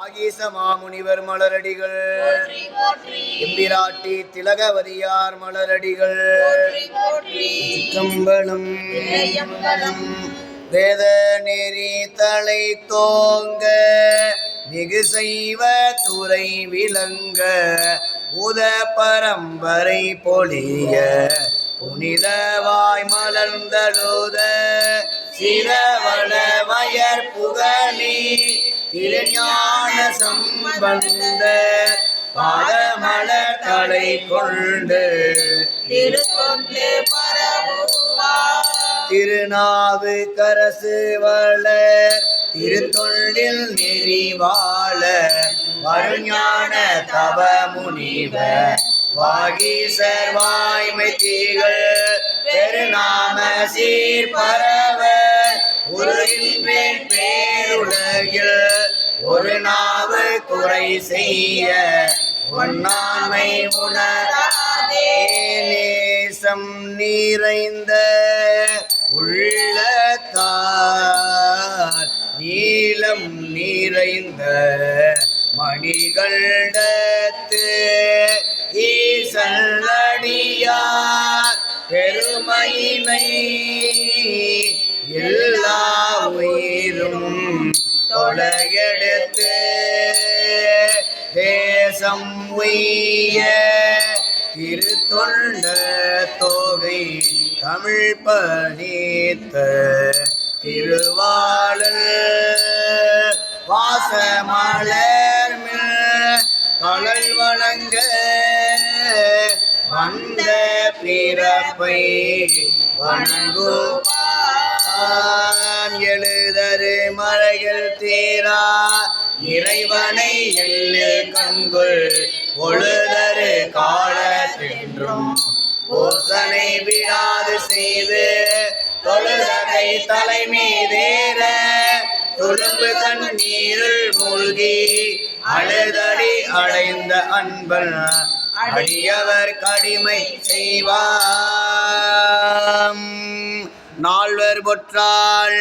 ஆகீசமாமுனிவர் மலரடிகள், எம்பிராட்டி திலகவதியார் மலரடிகள், சிற்றம்பலம் வேத நெறி தலை தோங்க மிகு செய்வ துறை விளங்க உத பரம்பரை பொழிய புனிதவாய் மலர்ந்தழுத சிரவள வயற் புகழி திருஞான சம்பந்த பாதமலர் தலை கொண்டு திருநாவுக்கரசு வளர் திருத்தொண்டில் நெறிவாழ வருஞான தவ முனிவர் வாகீசர் வாய்மை தீகள் பெருநாம சீர்பரவ உருகின்றேன் பேருலகில் ஒரு நாவு குறை செய்ய ஒன்னாமை உணராதே நேசம் நிறைந்த உள்ளத்தார் நீளம் நிறைந்த மணிகண்டத்து ஈசல்லடியார் பெருமையினை எல்லா உயிரும் தொலையெடுத்து தேசம் உய்ய திருத்தொண்ட தொகை தமிழ் பணித்த திருவாளர் வாசமலர் கடல் வணங்க வந்த பிறப்பை வணங்குவான் எழுதரு மலைகள் தீரா இறைவனை எள்ளு கங்குள் பொழுதரு காலத்தென்றும் பூசனை விடாது செய்து தொழுதகை தலைமீதேற தொழும்பு கண்ணீருள் மூழ்கி அழுதடி அடைந்த அன்பன் அடியவர் கடிமை செய்வாம் நால்வர் பொற்றாள்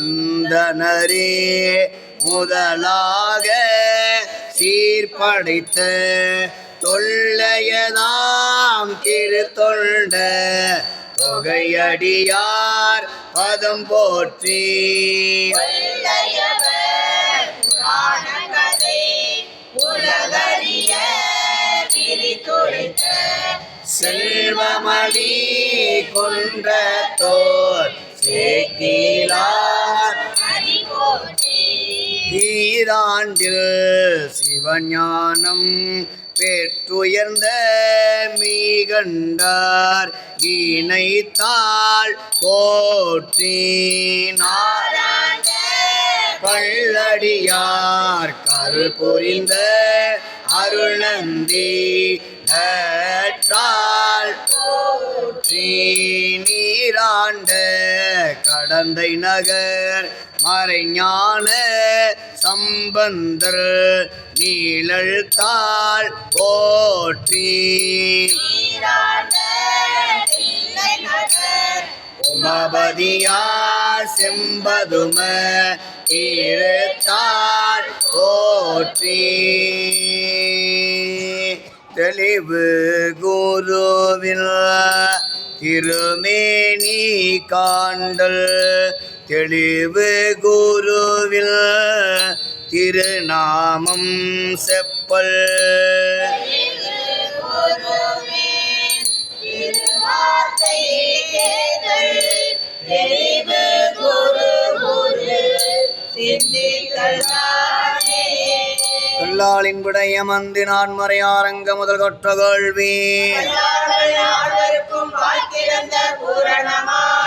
தில்லைவானந்தனரே முதலாக சீர்படைத்த தொல்லையதாம் திருத்தொண்ட தொகையடியார் பதம் போற்றி செல்வமளி கொன்றதோர் சேக்கிலார் ஈராண்டில் சிவஞானம் பெற்றுயர்ந்த மீகண்டார் இணைத்தாள் போற்றி பள்ளடியார் கருள் புரிந்த அருளந்தி நற்றாள் போற்றி நீராண்ட கடந்தை நகர் மறைஞான சம்பந்தர் நீழல் தாள் போற்றி உமபதியார் செம்பதும இருத்தாள் போற்றி தெளிவு குருவில் திருமேனி காண்டல் தெளிவு குருவில் திருநாமம் செப்பல் கல்லாளின் விடைய மந்தி நான் மறையாரங்க முதல் கொற்ற கேள்வி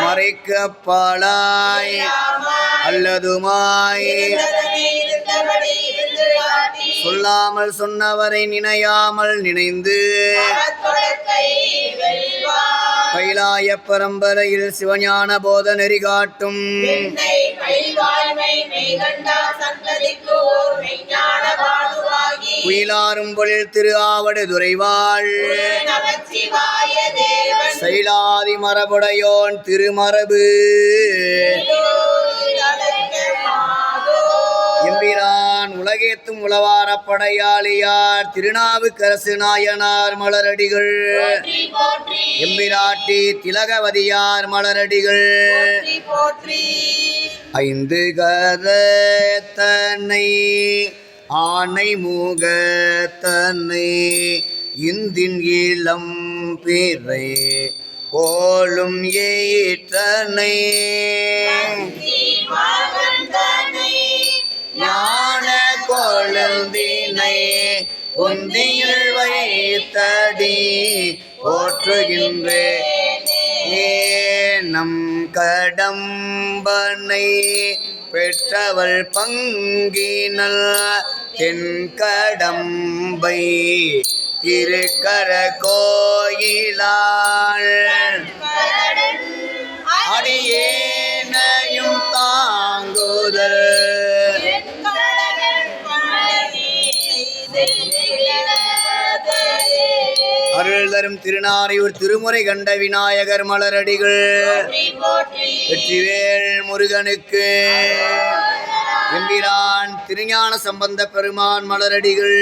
மறைக்கப்பாளாய் அல்லதுமாய் சொல்லாமல் சொன்னவரை நினையாமல் நினைந்து கைலாய பரம்பரையில் சிவஞான போத நெறி காட்டும் குயிலாரும் பொழில் திரு ஆவடு துறைவாள் சைலாதி மரபுடையோன் திருமரபு ஆலயத்தும் உளவார படையாளியார் திருநாவுக்கரசு நாயனார் மலரடிகள், எம்பிராட்டி திலகவதியார் மலரடிகள், ஐந்து கரத்தனை ஆனை முகத்தனை இந்தின் இளம் பிறை கோலும் ஏற்றனை ஞான கொழுந்தினை பொந்தியில் வைத்தடி போற்றுகின்றேன் நம் கடம்பனை பெற்றவள் பங்கினல் தென்கடம்பை திருக்கர கோயிலாள் அடியேனையும் தாங்குதல் அருள் தரும் திருநாரையூர் திருமுறை கண்ட விநாயகர் மலரடிகள், வெற்றிவேல் முருகனுக்கு, எம்பிரான் திருஞான சம்பந்த பெருமான் மலரடிகள்,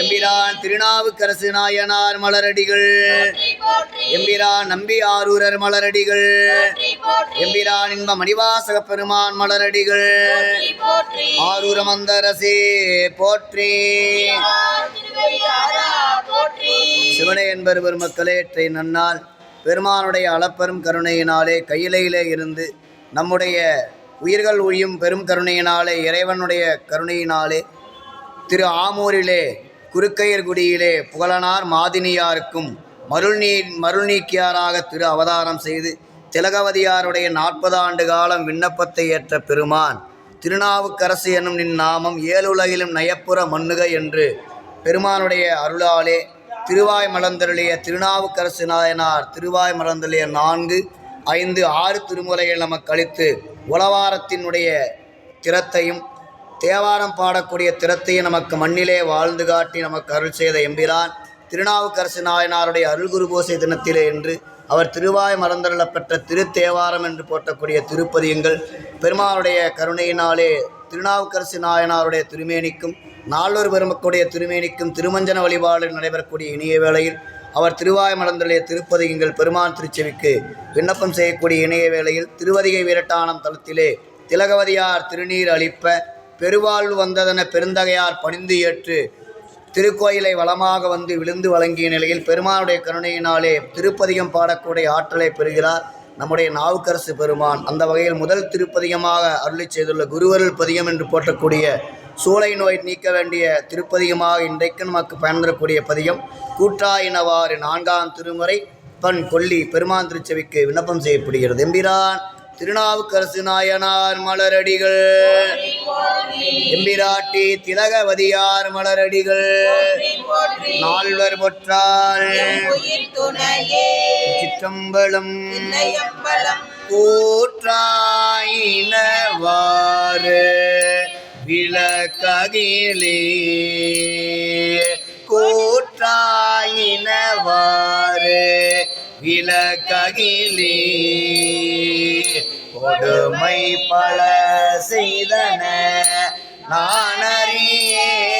எம்பிரான் திருநாவுக்கரசு நாயனார் மலரடிகள், எம்பிரான் நம்பி ஆரூரர் மலரடிகள், எம்பிரான் இன்ப மணிவாசக பெருமான் மலரடிகள், ஆரூரமந்தரசே போற்றி. சிவனை என்பர் பெருமக்களே, இற்றை நன்னாள் பெருமானுடைய அளப்பெரும் கருணையினாலே கையிலையிலே இருந்து நம்முடைய உயிர்கள் ஒழியும் பெரும் கருணையினாலே இறைவனுடைய கருணையினாலே திரு ஆமூரிலே குறுக்கையர்குடியிலே புகழனார் மாதினியாருக்கும் மருள் நீக்கியாராக திரு அவதாரம் செய்து திலகவதியாருடைய 40 ஆண்டு காலம் விண்ணப்பத்தை ஏற்ற பெருமான் திருநாவுக்கரசு என்னும் நின் நாமம் ஏழுலகிலும் நயப்புற மண்ணுக என்று பெருமானுடைய அருளாலே திருவாய் மலர்ந்தருளிய திருநாவுக்கரசு நாயனார் திருவாய் மலர்ந்தருளிய 4, 5, 6 திருமுறைகள் நமக்கு அளித்து உளவாரத்தினுடைய திறத்தையும் தேவாரம் பாடக்கூடிய திறத்தையும் நமக்கு மண்ணிலே வாழ்ந்து காட்டி நமக்கு அருள் செய்த எம்பிரான் திருநாவுக்கரசு நாயனாருடைய அருள்குரு பூசை தினத்திலே என்று அவர் திருவாய் மலர்ந்தருளப்பெற்ற திருத்தேவாரம் என்று போற்றக்கூடிய திருப்பதியங்கள் பெருமானுடைய கருணையினாலே திருநாவுக்கரசு நாயனாருடைய திருமேனிக்கும் நால்வர் பெருமக்களுடைய திருமேனிக்கும் திருமஞ்சன வழிபாடு நடைபெறக்கூடிய இனிய வேளையில் அவர் திருவாய் மலர்ந்தருளிய திருப்பதிகங்கள் பெருமான் திருச்செவிக்கு விண்ணப்பம் செய்யக்கூடிய இணைய வேளையில் திருவதிகை வீரட்டானம் தலத்திலே திலகவதியார் திருநீர் அளிப்ப பெருவாழ்வு வந்ததென பெருந்தகையார் பணிந்து ஏற்று திருக்கோயிலை வளமாக வந்து விழுந்து வழங்கிய நிலையில் பெருமானுடைய கருணையினாலே திருப்பதிகம் பாடக்கூடிய ஆற்றலை பெறுகிறார் நம்முடைய நாவுக்கரசு பெருமான். அந்த வகையில் முதல் திருப்பதிகமாக அருளி செய்துள்ள குருவருள் பதிகம் என்று போற்றக்கூடிய சூளை நோய் நீக்க வேண்டிய திருப்பதிகமாக இன்றைக்கு நமக்கு பயன்பெறக்கூடிய பதிகம் கூற்றாயினவாறு 4ஆம் திருமுறை பண் கொல்லி பெருமான் திருச்செவிக்கு விண்ணப்பம் செய்யப்படுகிறது. எம்பிரான் திருநாவுக்கரசு நாயனார் மலரடிகள், எம்பிராட்டி திலகவதியார் மலரடிகள், நால்வர் பொற்றால் சிற்றம்பலம் கூற்றாயினவாறு விளக்ககிலே கூற்றாயினவாறு விளக்ககிலே கொடுமை பல செய்தன நானறியேன்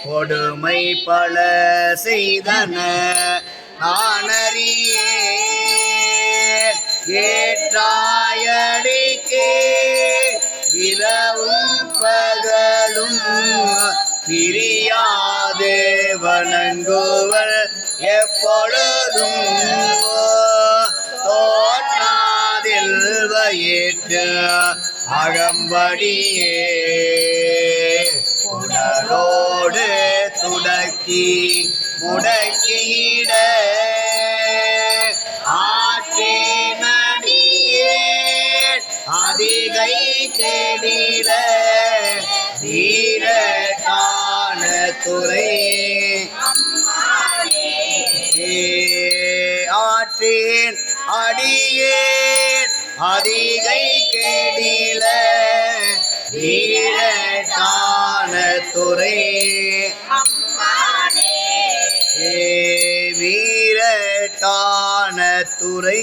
கொடுமை பல செய்தன நானறியேன் ஏற்றாயடிக்கே இரவும் பகலும் பிரியாது வணங்குவர் எப்பொழுதும் தோற்றாதில் வயிற்று அகம்படியே உடலோடு துடக்கி முடக்கிட ஆற்றினடியே அதிகை கெடில வீரட்டான துறை ஆற்றின் அடியேன் அதிகை கெடில வீரட்டான துறை வீரட்டான துறை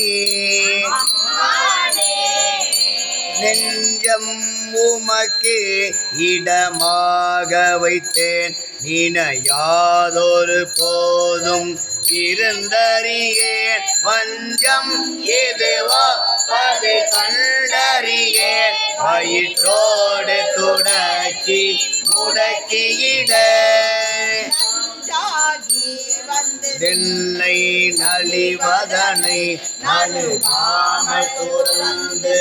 நெஞ்சம் உமக்கு இடமாக வைத்தேன் நினையாதொரு போதும் இருந்தறியேன் வஞ்சம் எதுவோ அது கண்டறியேன் வயிற்றோடு துடக்கி முடக்கியிட தென்னை நலிவதனை நலுகாமல் துறந்து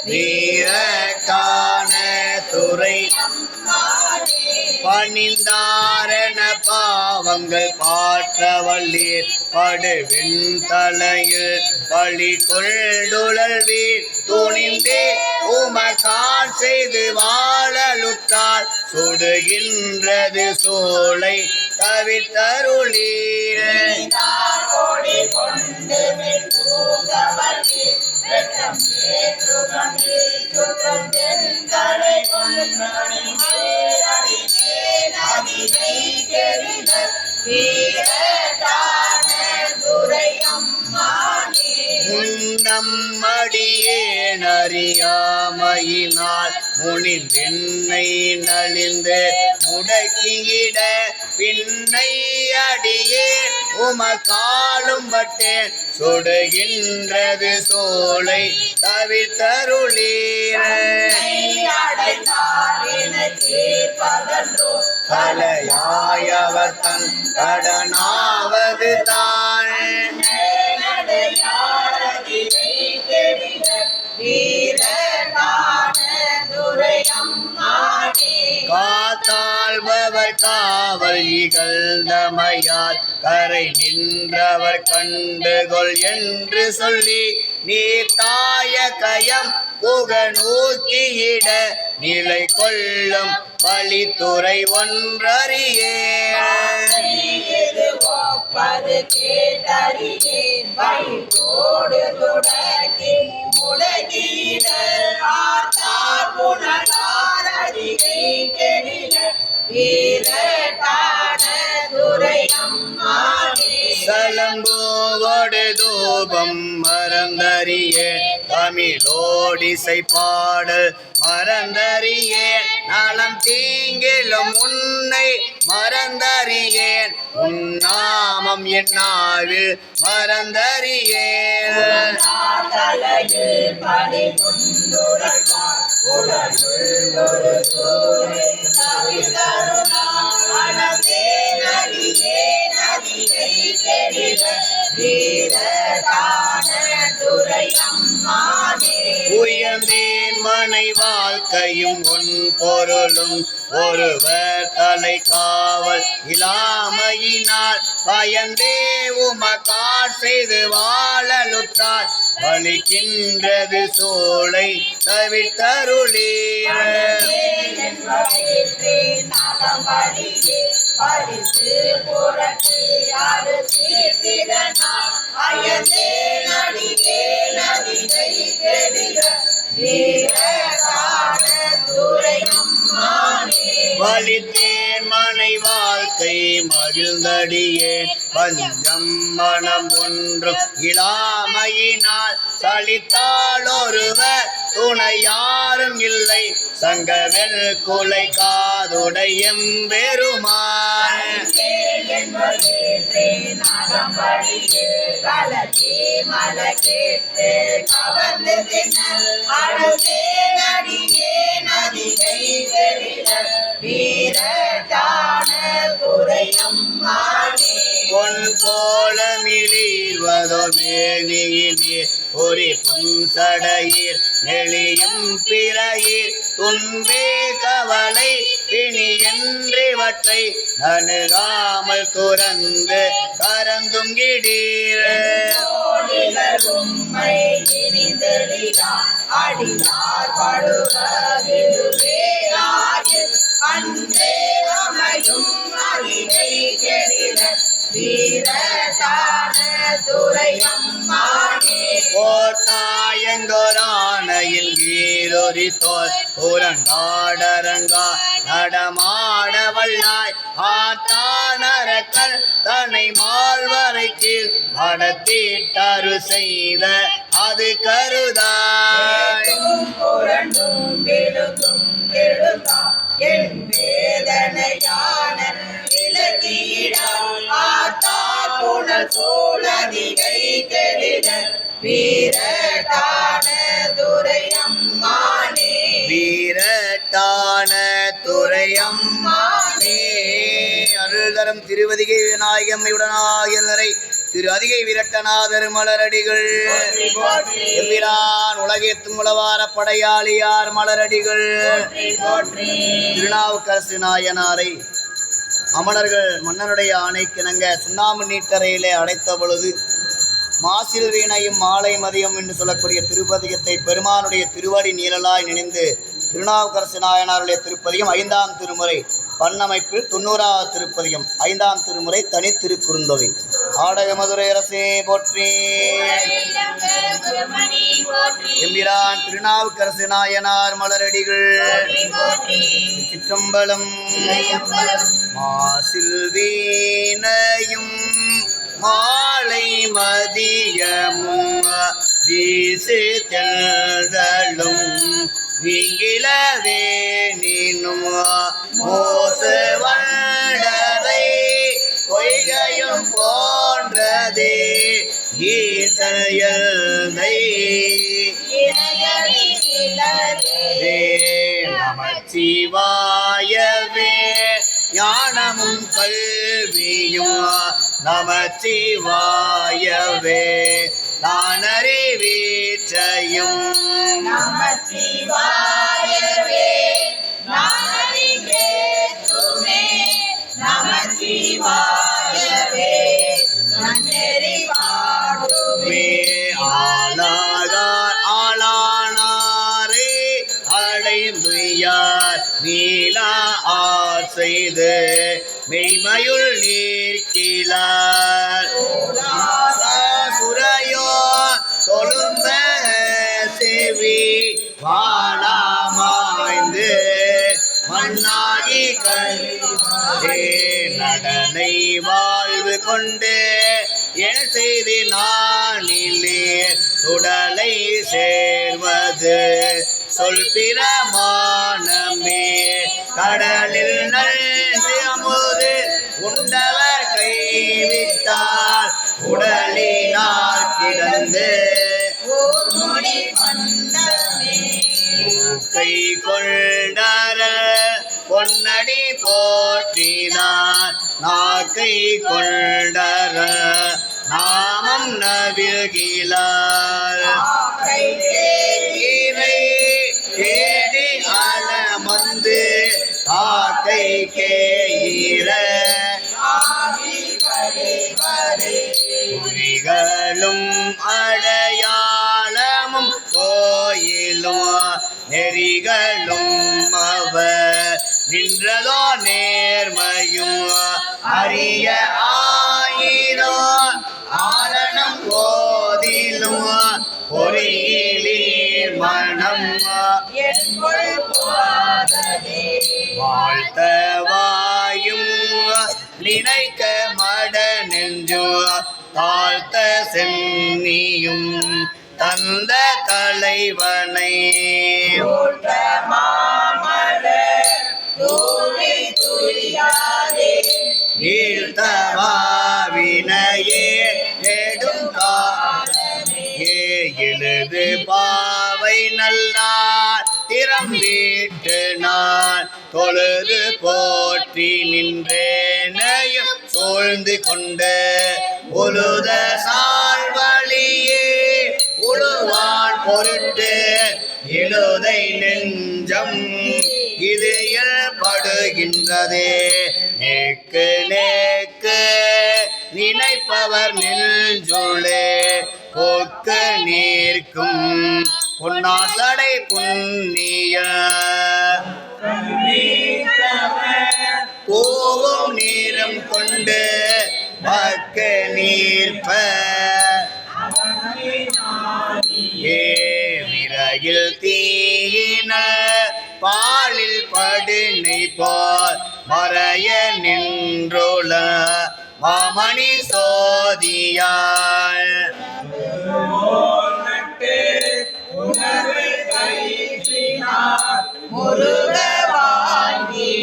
வீரக்கான துறை பணிந்தாரண பாவங்கள் பாற்றவல்லீர் படுவின் தலையில் பழி கொள்ளுழல்வீர் துணிந்தே உமக்கால் செய்து வாழலுற்றால் சுடுகின்றது சோலை தவிர்த்தருளீர நம்மடியேனறியாமையினால் முனிந்தென்னை நலிந்து முடக்கியிட பின்னை அடியேன் உமக்காலும் பட்டேன் சுடுகின்றது சோலை தவிர்த்தருளீர தலையாயவர் தன் கடனாவது தானே காத்தாழ்பவர் காவல் இகழ்ந்தமையால் கரை நின்றவர் கண்டுகொள் என்று சொல்லி நீ தாய கயம் புக நோக்கியிட நிலை கொள்ளும் வழித்துறை ஒன்றறியே சலம்போடு தூபம் மறந்தறியேன் தமிழோடிசை பாடல் மறந்தறியேன் நலம் தீங்கிலும் உன்னை மறந்தறியேன் உன்னாமம் என் நாவில் மறந்தறியேன் உயர்ந்தேன் மனை வாழ்க்கையும் உன் பொருளும் ஒருவர் தலை காவல் இல்லாமையினால் பயந்தே உமக்கார் செய்து வாழலுற்றார் வலிக்கின்றது சோலை தவிர்த்தருளீர வலித்தேன் மனை வாழ்க்கை மகிழ்ந்தடியேன் பஞ்சம் மனம் ஒன்றும் இல்லாமையினால் சலித்தால் ஒருவர் துணை யாரும் இல்லை சங்கவெல் குலை காதுடையம் பெருமான் பொன் போல மிளிர்வதோ மேனியினீர் பொறி புன்சடையீர் நெளியும் பிறையீர் துன்பே கவலை பிணி என்றிவற்றை நணுகாமல் துறந்து கரந்தும் கிடீர அடியார் படுவதிலுவே அன்றே அமையும் அறிவை கெடில வீரதான துரையம்மானே போர்த்தாயங்கோரானையில் வீரொரி தோல் புறங்காடரங்கா நடமாட வல்லாய் ஆத்தானரக்கல் தன்னை மால்வரை கீழ் மடத்திட்டாரு செய்த அது கருதாய் என் வேதனையான புனல் சூழதிகை கெடின வீரட்டான துரையம்மானே வீரட்டான துரையம்மானே அருள்தரம் திருவதிகை விநாயகம்மையுடனாகியரை திரு அதிகை விரட்டநாதர் மலரடிகள் எம்பிரான் உலகேத்தும் உளவார படையாளியார் மலரடிகள் திருநாவுக்கரசு நாயனாரை அமணர்கள் மன்னனுடைய ஆணைக்கிணங்க சுண்ணாம்பு நீட்டறையிலே அடைத்த பொழுது மாசில் வீணையும் மாலை மதியம் என்று சொல்லக்கூடிய திருப்பதிகத்தை பெருமானுடைய திருவடி நீழலாய் நினைந்து திருநாவுக்கரசு நாயனாருடைய திருப்பதிகம் 5ஆம் திருமுறை பண்ணமைப்பில் 90வது திருப்பதிகம் 5ஆம் திருமுறை தனி திருக்குறுந்தொகை. ஆடக மதுரை அரசே போற்றி. எம்பிரான் திருநாவுக்கரசு நாயனார் மலரடிகள் சிற்றம்பலம். மாசில் வீணையும் மாலை மதியமும் வீசு தெல்களும் வீங்கிலவே நீனும் மோச வண்டரை பொய்கையும் போன்றதே ஈசையல்லை நமச்சிவாயவே ஞானமும் கல்வியும் நமச்சிவாயவே நானறிவீச்சையும் நமச்சிவாயவே நானறிவேத்துமே நமச்சிவாயவே நன்னெறி பாடுமே ஆளாகார் ஆளானாரே அடைந்துயார் நீலா ஆர் செய்து மெய்மையுள் நீர்க்கிலார் சுரையோ தொழும்ப செவி வாழாமாய்ந்து மண்ணாகி கல்வே நடனை வாழ்வு கொண்டு என செய்தி நானிலே சுடலை சேர்வது சொல் பிரமாணமே கடலில் நல்கு அமுது உண்டவர் கைவிட்டார் உடலினார் கிடந்து கை கொண்டர பொன்னடி போற்றினார் நாக்கை கொண்டர நாமம் நவிழ்கிலார் தேடி அலமந்து காக்கை கேயிர குறிகளும் அடையாளமும் கோயிலும் நெறிகளும் அவர் நின்றதோ நேர்மையும் அறிய ஆயிரோ ஆரணம் போதிலும் பொறியிலீர் மனம் வாழ்த்த வாயும் நினைக்க மட நெஞ்சும் தாழ்த்த சென்னியும் தந்த தலைவனை வீழ்த்தவாவினையே நெடும் காலமே எழுது பாவை நல்லார் திறம் வீட்டு நான் தொழுது போற்றி நின்றேனையும் சூழ்ந்து கொண்டு உழுத சால்வழியே உழுவான் பொருட்டு இழுதை நெஞ்சம் இது படுகின்றதே நேக்கு நேக்கு நினைப்பவர் நெஞ்சுளே போக்க நீர்க்கும் பொன்னாசடை புண்ணிய பூவும் நீரும் கொண்டு பக்க நீர்ப்ப ஏ விரையில் தீயின பாலில் படுனை போல் மறைய நின்றுள மாமணி சோதியாள் முருக வாங்கி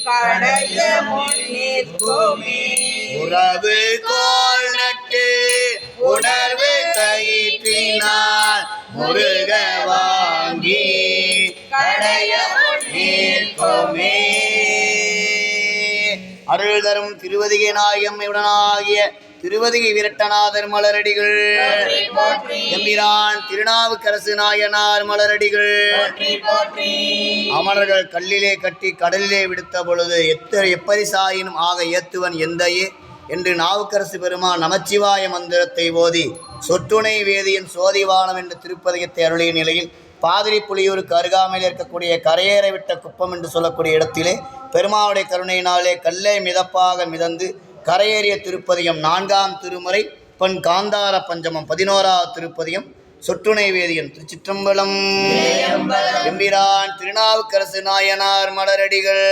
கடைய முன்னேற்குமே உறவு கோல் நட்டு உணர்வு கயிற்றினார் முருக வாங்கி கடைய முன்னேற்குமே. அருள் தரும் திருவதிகை நாயகமுடனாகிய திருவதிகை விரட்டநாதர் மலரடிகள், எம்பிரான் திருநாவுக்கரசு நாயனார் மலரடிகள். அமரர்கள் கல்லிலே கட்டி கடலிலே விடுத்த பொழுது எப்பரிசாயினும் ஆக ஏத்துவன் எந்தையே என்று நாவுக்கரசு பெருமான் நமச்சிவாய மந்திரத்தை ஓதி சொற்றுணை வேதியின் சோதிவானம் என்ற திருப்பதிகத்தை அருளிய நிலையில் பாதிரி புலியூருக்கு அருகாமையில் இருக்கக்கூடிய கரையேற விட்ட குப்பம் என்று சொல்லக்கூடிய இடத்திலே பெருமானுடைய கருணையினாலே கல்லை மிதப்பாக மிதந்து கரையேறிய திருப்பதிகம் 4ஆம் திருமுறை பொன் காந்தார பஞ்சமம் 11ஆவது திருப்பதிகம் சொற்றுணை வேதியன். திருச்சிற்றம்பலம். எம்பிரான் திருநாவுக்கரசு நாயனார் மலரடிகள்.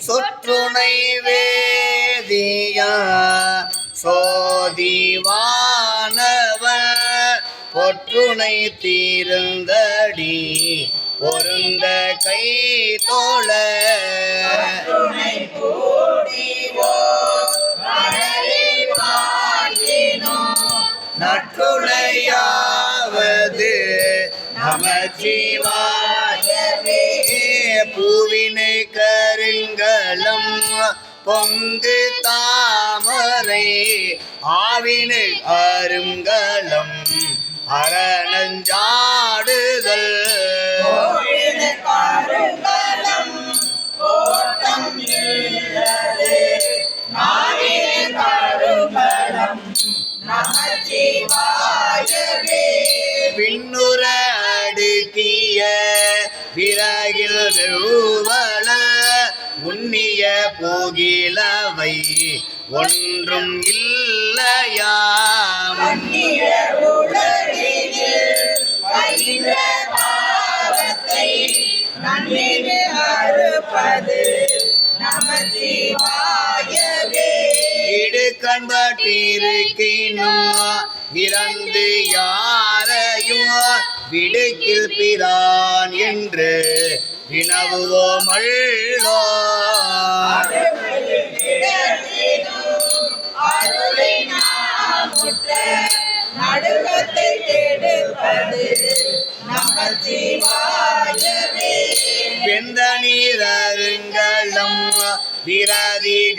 சொற்றுணை வேதியா சோதிவானவன் பொற்றுணை தீர்ந்தடி பொருந்த கை தோழ நற்றுணையாவது நமச்சிவாயவே. பூவினை கருங்கலம் பொங்கு தாமரை ஆவினை அருங்கலம் அரணஞ்சாடுதல் விண்ணுற அடுக்கிய விறகில் வெறுவல உன்னிய போகிலவை ஒன்றும் இல்லையா இடுக்கண்பட்டிருக்கினும் இறந்து யாரையும் விடுக்கில் பிரான் என்று வினவுவோமல்லோ. நடுக்கத்தை கெடுப்பது நமச்சிவாயவே. வெந்த நீரருங்கலம் விரதிகெல்லாம்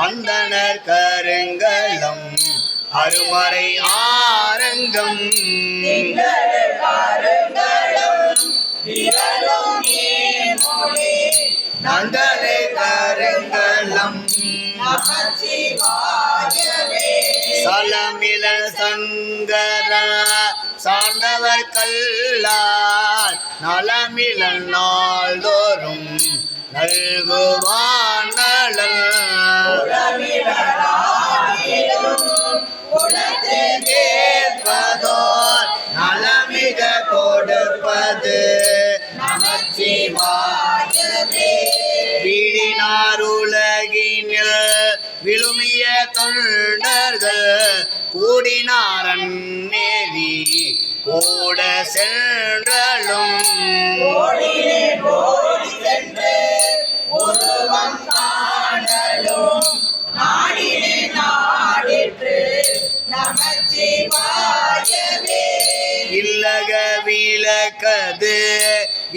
அந்தனர் கருங்கலம் அருமறை ஆரங்கம் நந்தனை கருங்கலம் சலமில சங்கர சார்ந்தவர் கல்லால் நலமில நாள்தோறும் நல்குவான் நலன் கேட்பதோர் நலமிக கொடுப்பது நமச்சிவாயவே. வீடினார் உலகினில் விழுமிய தொண்டர்கள் கூடினாரன் நேரி கூட சென்றலும் இல்லக விளக்கது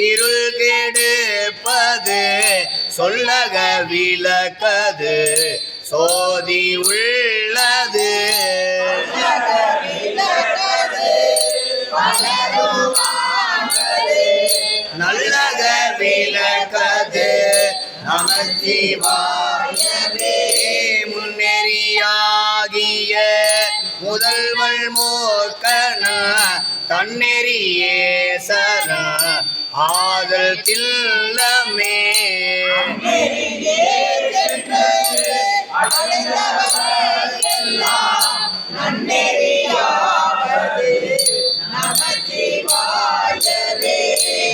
இருள் கெடுப்பது சொல்லக விளக்கது சோதி உள்ளது நல்லக விளக்கது நமச்சிவாயவே. முன்னெறியாகிய முதல்வள் மோக்கன தன்னெறியே சர ஆதல் தில்லமே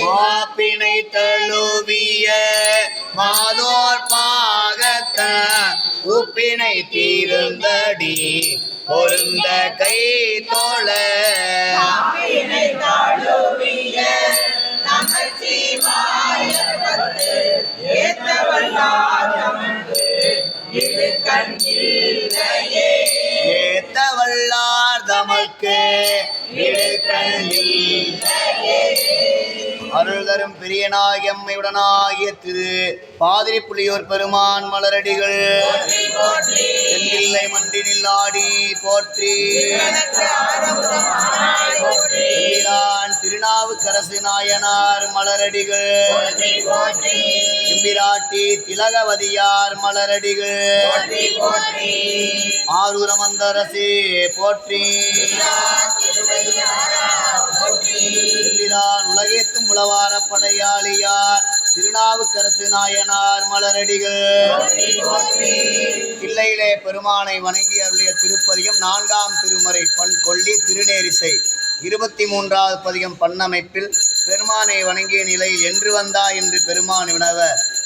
மாப்பினை தழுவிய மாதோர் பாக உப்பினை தீர்ந்தடி பொருந்த கை தோழ நாவினை தழுவிய நமச்சிவாய பத்து ஏத்தவல்லார் தமக்கு இரு கண் இல்லையே. ஏத்தவல்லார் தமக்கு இடுக்கண் இல்லையே. அருள் தரும் பிரியனாய் எம்மையுடனாகிய திரு பாதிரி புலியூர் பெருமான் மலரடிகள் தென்னில்லை மண்டினில் ஆடி போற்றி. திருநாவுக்கரசு நாயனார் மலரடிகள் எம்பிராட்டி திலகவதியார் மலரடிகள் ஆரூரமந்தரசே போற்றி. உலகேத்தும் உளவார படையாளியார் திருநாவுக்கரசு நாயனார் மலரடிகள் தில்லையிலே பெருமானை வணங்கி அருளிய திருப்பதிகம் 4ஆம் திருமுறை பண் கொள்ளி திருநேரிசை 23வது பதிகம் பண்ணமைப்பில் பெருமானை வணங்கிய நிலையில் என்று வந்தாய் என்று பெருமான் வினவ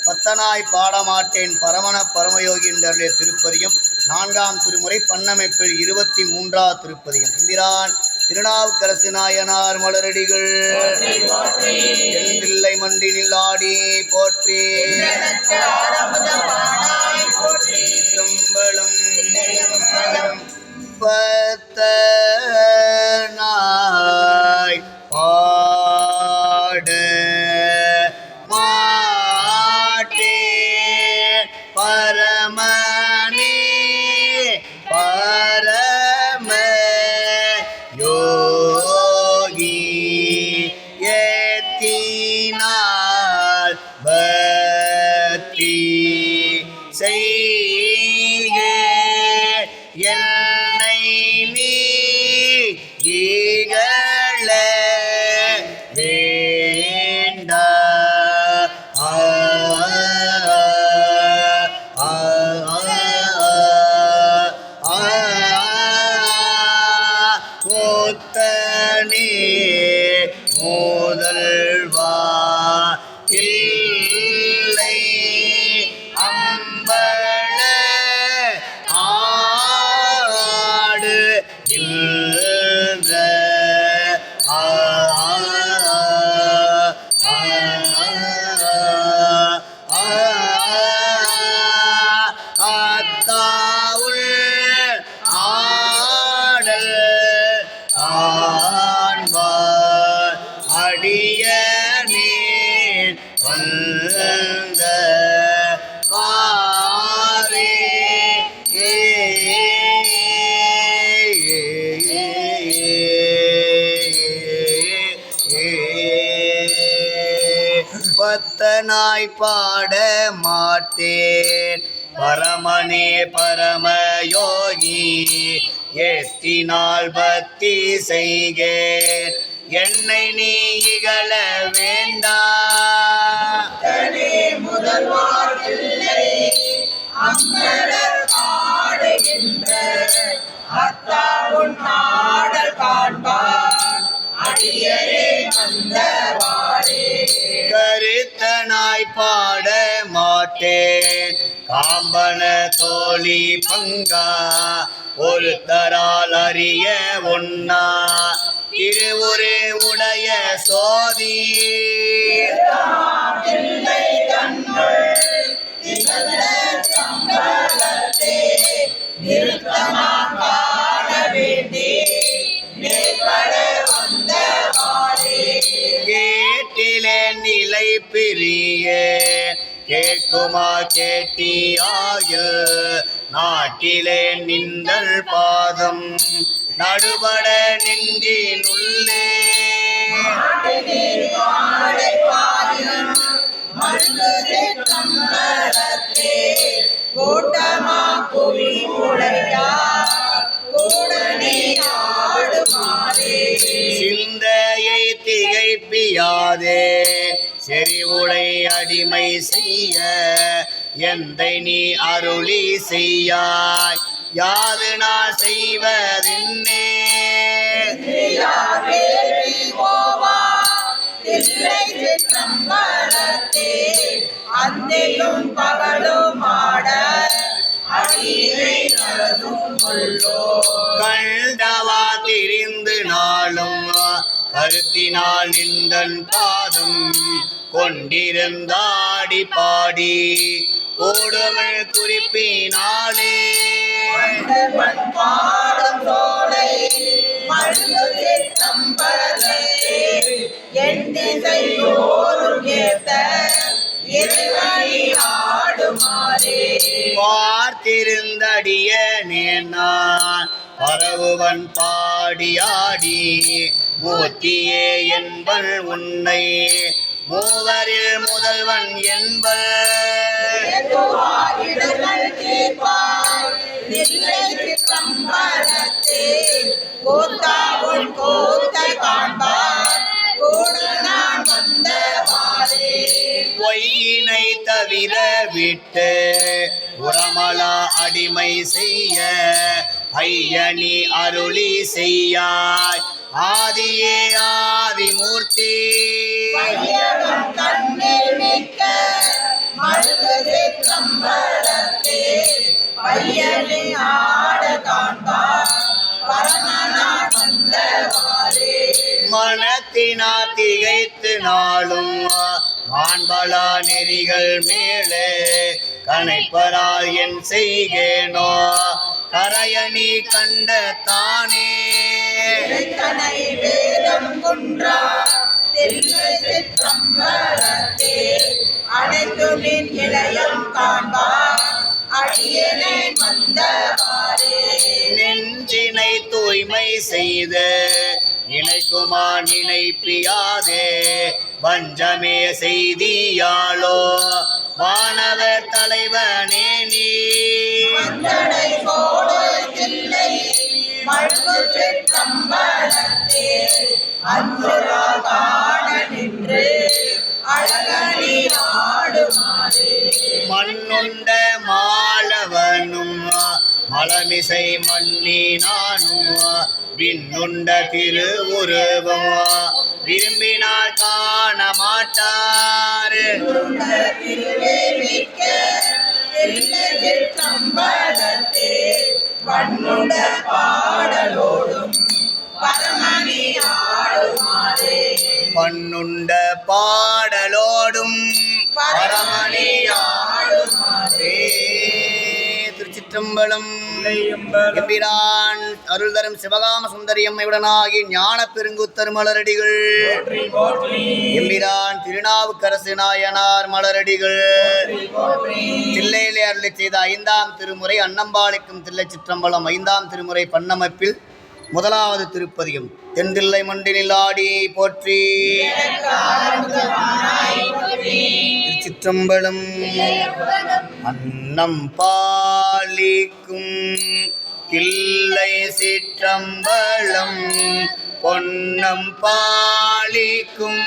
பத்தனாய் பாடமாட்டேன் பரமண பரமயோகி என்று அருளிய திருப்பதிகம் 4ஆம் திருமுறை பண்ணமைப்பில் 23வது திருப்பதிகம். இந்திரான் திருநாவுக்கரசு நாயனார் மலரடிகள் தென்தில்லை மண்டினில் ஆடி போற்றி. சம்பளம் பத்தனாய் பாட மாட்டே பரமனே பரம யோகி ஏத்தினால் பக்தி செய்க என்னை நீ இகழ வேண்டா. முத்தனே முதல்வா இல்லை அம்பள ஆடு இல்ல அத்தாவுள் ஆடல் ஆண்பார் அடிய நீர் வந்த பாரே பத்தனாய் பாட மாட்டேன் பரமனே பரமயோகி ஏத்தினால் பக்தி செய்கேன் என்னை நீ இகழ வேண்டா. முதல்வார் இல்லை அம்பலர் ஆடுகின்ற அத்தா உன் ஆடல் காண்பார் அடியரே வந்தவாரே. கருத்தனாய் பாட மாட்டேன் காம்பன தோழி பங்கா ஒருத்தரால் அறிய ஒன்னா திருவுரு உடைய சோதி இல்லை தன்னுள் திகழ்ந்த சம்பளத்தே நிறுத்தமாக காண வேண்டி மேற்பட வந்தவாரே. கேட்டிலே நிலை பிரிய கேட்குமா கேட்டியாயில் நாட்டிலே நின்றல் பாதம் நடுபட நெஞ்சினுள்ளே கூட்டமா குவி உடையார் கூடனே ஆடுமாறே. சிந்தையை திகைப்பியாதே செறிவுடை அடிமை செய்ய எந்தை நீ அருளி செய்யாய் யாது நான் செய்வதின்னே. அந்தையும் பகலும் ஆட கொம்பினால் நின்றன் பாதம் கொண்டிருந்தாடி பாடி கூடுமிழ் குறிப்பினாலே பாடும் சோலை மழுகு சிற்றம்பலத்தே என் திசையோரும் ஏத்த இறைவனி ஆடுமாறே பார்த்திருந்தடிய நான் பரவுவன் பாடியாடி மூர்த்தியே என்பன் உன்னை மூவரில் முதல்வன் என்பன் இடர்கள் தீர்ப்பார் தில்லை சிற்றம்பலத்தே கூத்தாவுள் கூத்த காண்பார் கூட நான் வந்தவாறே பொய்யினை தவிர விட்டு உரமலா அடிமை செய்ய ஐயனி அருளி செய்யாய் ஆதியே ஆதிமூர்த்தி வையகம் கண்ணில் மிக்க மழுகு சிற்றம்பலத்தே பையனி ஆட காண்பார் பரமனார் வந்தவாறே மனத்தினா திகைத்து நாளும் மாண்பலா நெறிகள் மேலே கனைப்பரால் என் செய்கேனோ கரையணி கண்ட தானே கனை வேதம் குன்றா தில்லை சிற்றம்பலத்தே அனைத்துமின் இளையம் காண்பார் அடியனை வந்தவாறே நெஞ்சினை தூய்மை செய்து நினைக்குமா நினைப்பியாதே வஞ்சமே செய்தியாளோ வானவர் தலைவனே நீ வந்தடை கோடு தில்லை மழுகு சிற்றம்பலத்தே அஞ்சுரா காண நின்று அழகனி ஆடுமாறே மண்ணுண்ட மாலவனும் மலமிசை மன்னி நானும் விண்ணுண்ட திருவுருவம் விரும்பினால் காண மாட்டார் திருவேமிக்க தில்லை சிற்றம்பலத்தே பண்ணுட பாடலோடும் பரமணி ஆடுமாறே பண்ணுண்ட பாடலோடும் பரமணி ஆடுமாறே. திருச்சிற்றம்பலம். எம்பிரான் அருள் தரும் சிவகாம சுந்தரியம்மையுடனாகி ஞான பெருங்குத்தர் மலரடிகள் எம்பிரான் திருநாவுக்கரசு நாயனார் மலரடிகள் தில்லையிலே அருளை செய்த 5ஆம் திருமுறை அன்னம்பாளைக்கும் தில்லை சிற்றம்பலம் 5ஆம் திருமுறை பண்ணமைப்பில் முதலாவது திருப்பதிகம் தென்தில்லை மண்டினில் ஆடி போற்றி. திருச்சிற்றம்பலம். அன்னம் பாலிக்கும் தில்லை சிற்றம்பலம் பொன்னம் பாலிக்கும்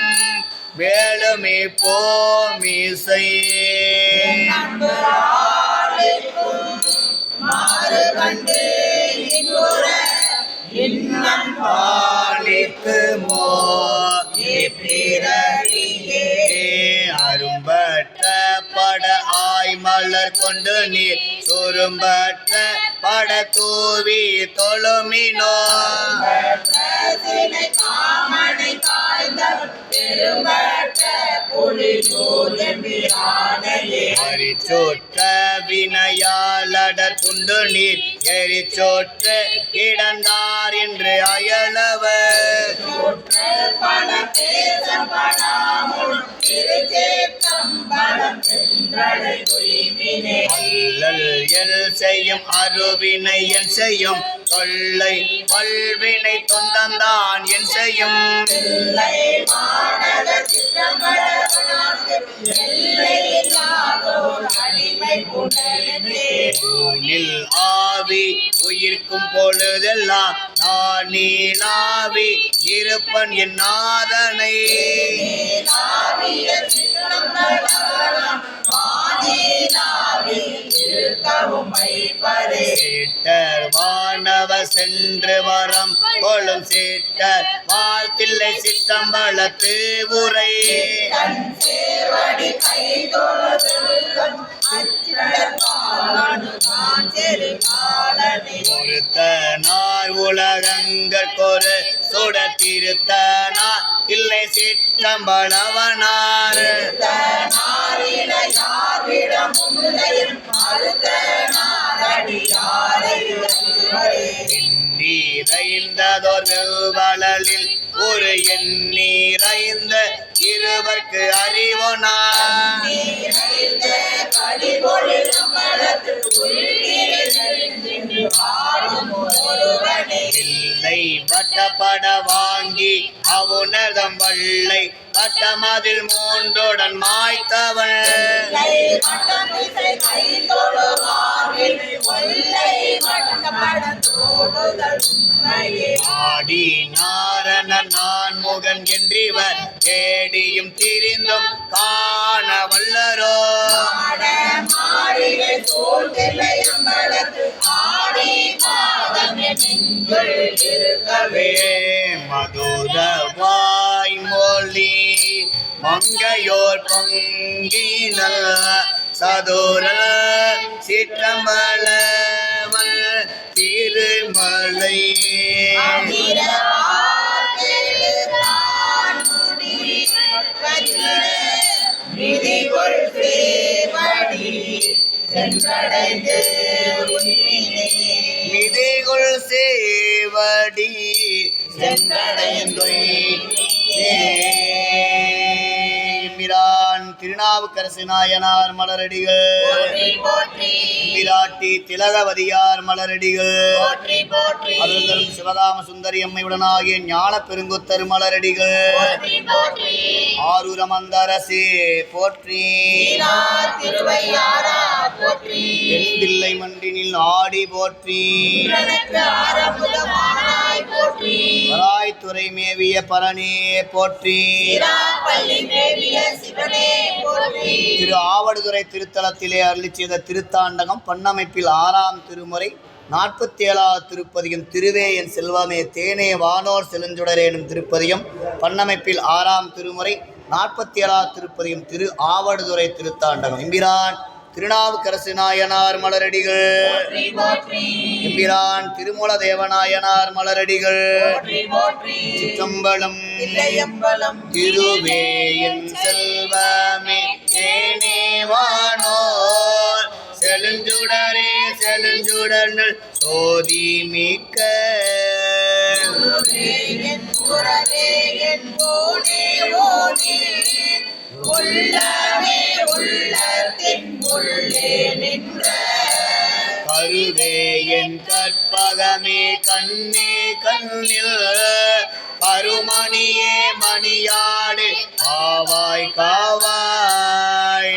வேளுமே போமிசை மாறு கண்டு இன்னம் பாலிக்குமோ பிறவியே அரும்பற்ற பட ஆய் மலர் கொண்டு நீர் சுரும்பற்ற பட தூவி தொழுமினோ சினை காமனை காய்ந்த பெரும்பற்ற புலிசூர் எம்பிரானையே அரிச்சோற்ற வினையாளடர் குண்டு நீர் எரிச்சோற்ற கிடந்தார் என்று அயலவர் பல பேசப்படாமுள் திருச்சேற்றம்பலம் சென்றடை குறிவினே அல்லல் எல் செய்யும் அருவினை என் செய்யும் தொல்லை வல்வினை தொந்தந்தான் என் செய்யும் இல்லை மாநக சிற்றம்பலவனாக்கு எல்லையில்லாதோர் அடிமை புனலே ஊனில் ஆவி உயிர்க்கும் பொழுதெல்லாம் நான் நீலாவி இருப்பன் என் நாதனை நாவிய சிற்றம்பலம் வானிலாவி இருக்கவும் வைப்பதே சீட்டர் வானவ சென்று வரம் கொள்ளும் சீட்டர் வாழ்த்தில்லை சிற்றம்பலத்து உரை தன் சேவடி கைதொழுது அச்சிட்டற்பாலனு தான் செரு காலனே ஒருத்தனார் உலகங்கள் கொரு சுட திருத்தனார் இல்லை சிற்றம்பலவனார் நீரைந்ததோர் வெவ்வளலில் ஒரு எண்ணீரைந்த இருவர்க்கு அறிவோனார் இல்லை வட்டப்பட வாங்கி அவுணர்தம் வள்ளை வட்டமதில் மூன்றுடன் மாய்த்தவள் ஆடி நாரண நான் முகன் என்றிவர் தேடியும் திரிந்தும் காண வல்லரோ மதுர வாய்மொழி மங்கையோர் பொங்கினல் சதுர சிற்றம்பலவன் திருமலை மிதிகுள் சேவடி எம்பிரான் திருநாவுக்கரசு நாயனார் மலரடிகள் பிராட்டி திலகவதியார் மலரடிகள் அருள்தரும் சிவகாம சுந்தரி அம்மையுடனாகிய ஞான பெருங்குத்தர் மலரடிகள் ஆரூரமந்தரசே போற்றி பெண்பிள்ளை மன்றினில் ஆடி போற்றி வராய்த்துறை மேவிய பரணே போற்றி திரு ஆவடுதுறை திருத்தலத்திலே அருளி செய்த திருத்தாண்டகம் பண்ணமைப்பில் 6ஆம் திருமுறை 47வது திருப்பதிகம் திருவே என் செல்வமே தேனே வானோர் செழுஞ்சுடரே எனும் திருப்பதிகம் பண்ணமைப்பில் 6ஆம் திருமுறை 47வது திருப்பதிகம் திரு ஆவடுதுறை திருத்தாண்டகம் எம்பிரான் திருநாவுக்கரசு நாயனார் மலரடிகள் எம்பிரான் திருமூல தேவநாயனார் மலரடிகள் சிற்றம்பலம் திருவே என் செல்வமே தேனே வானோர் செழுஞ்சுடரே செழுஞ்சுடர் சோதி மிக்க கருவே என் கற்பகமே கண்ணே கண்ணில் கருமணியே மணியாடு காவாய் காவாய்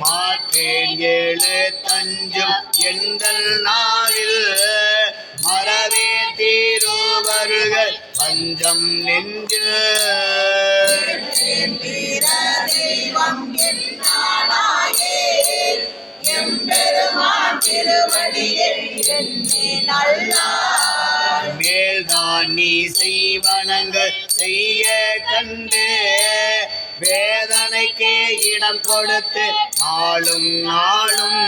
மாற்றேன் ஏழு தஞ்சம் எந்தல் நாளில் மறவே தீருவர்கள் பஞ்சம் நெஞ்சு மேல்தான் நீ செய்வனங்கள் செய்ய கண்டு வேதனைக்கே இடம் கொடுத்து நாளும் நாளும்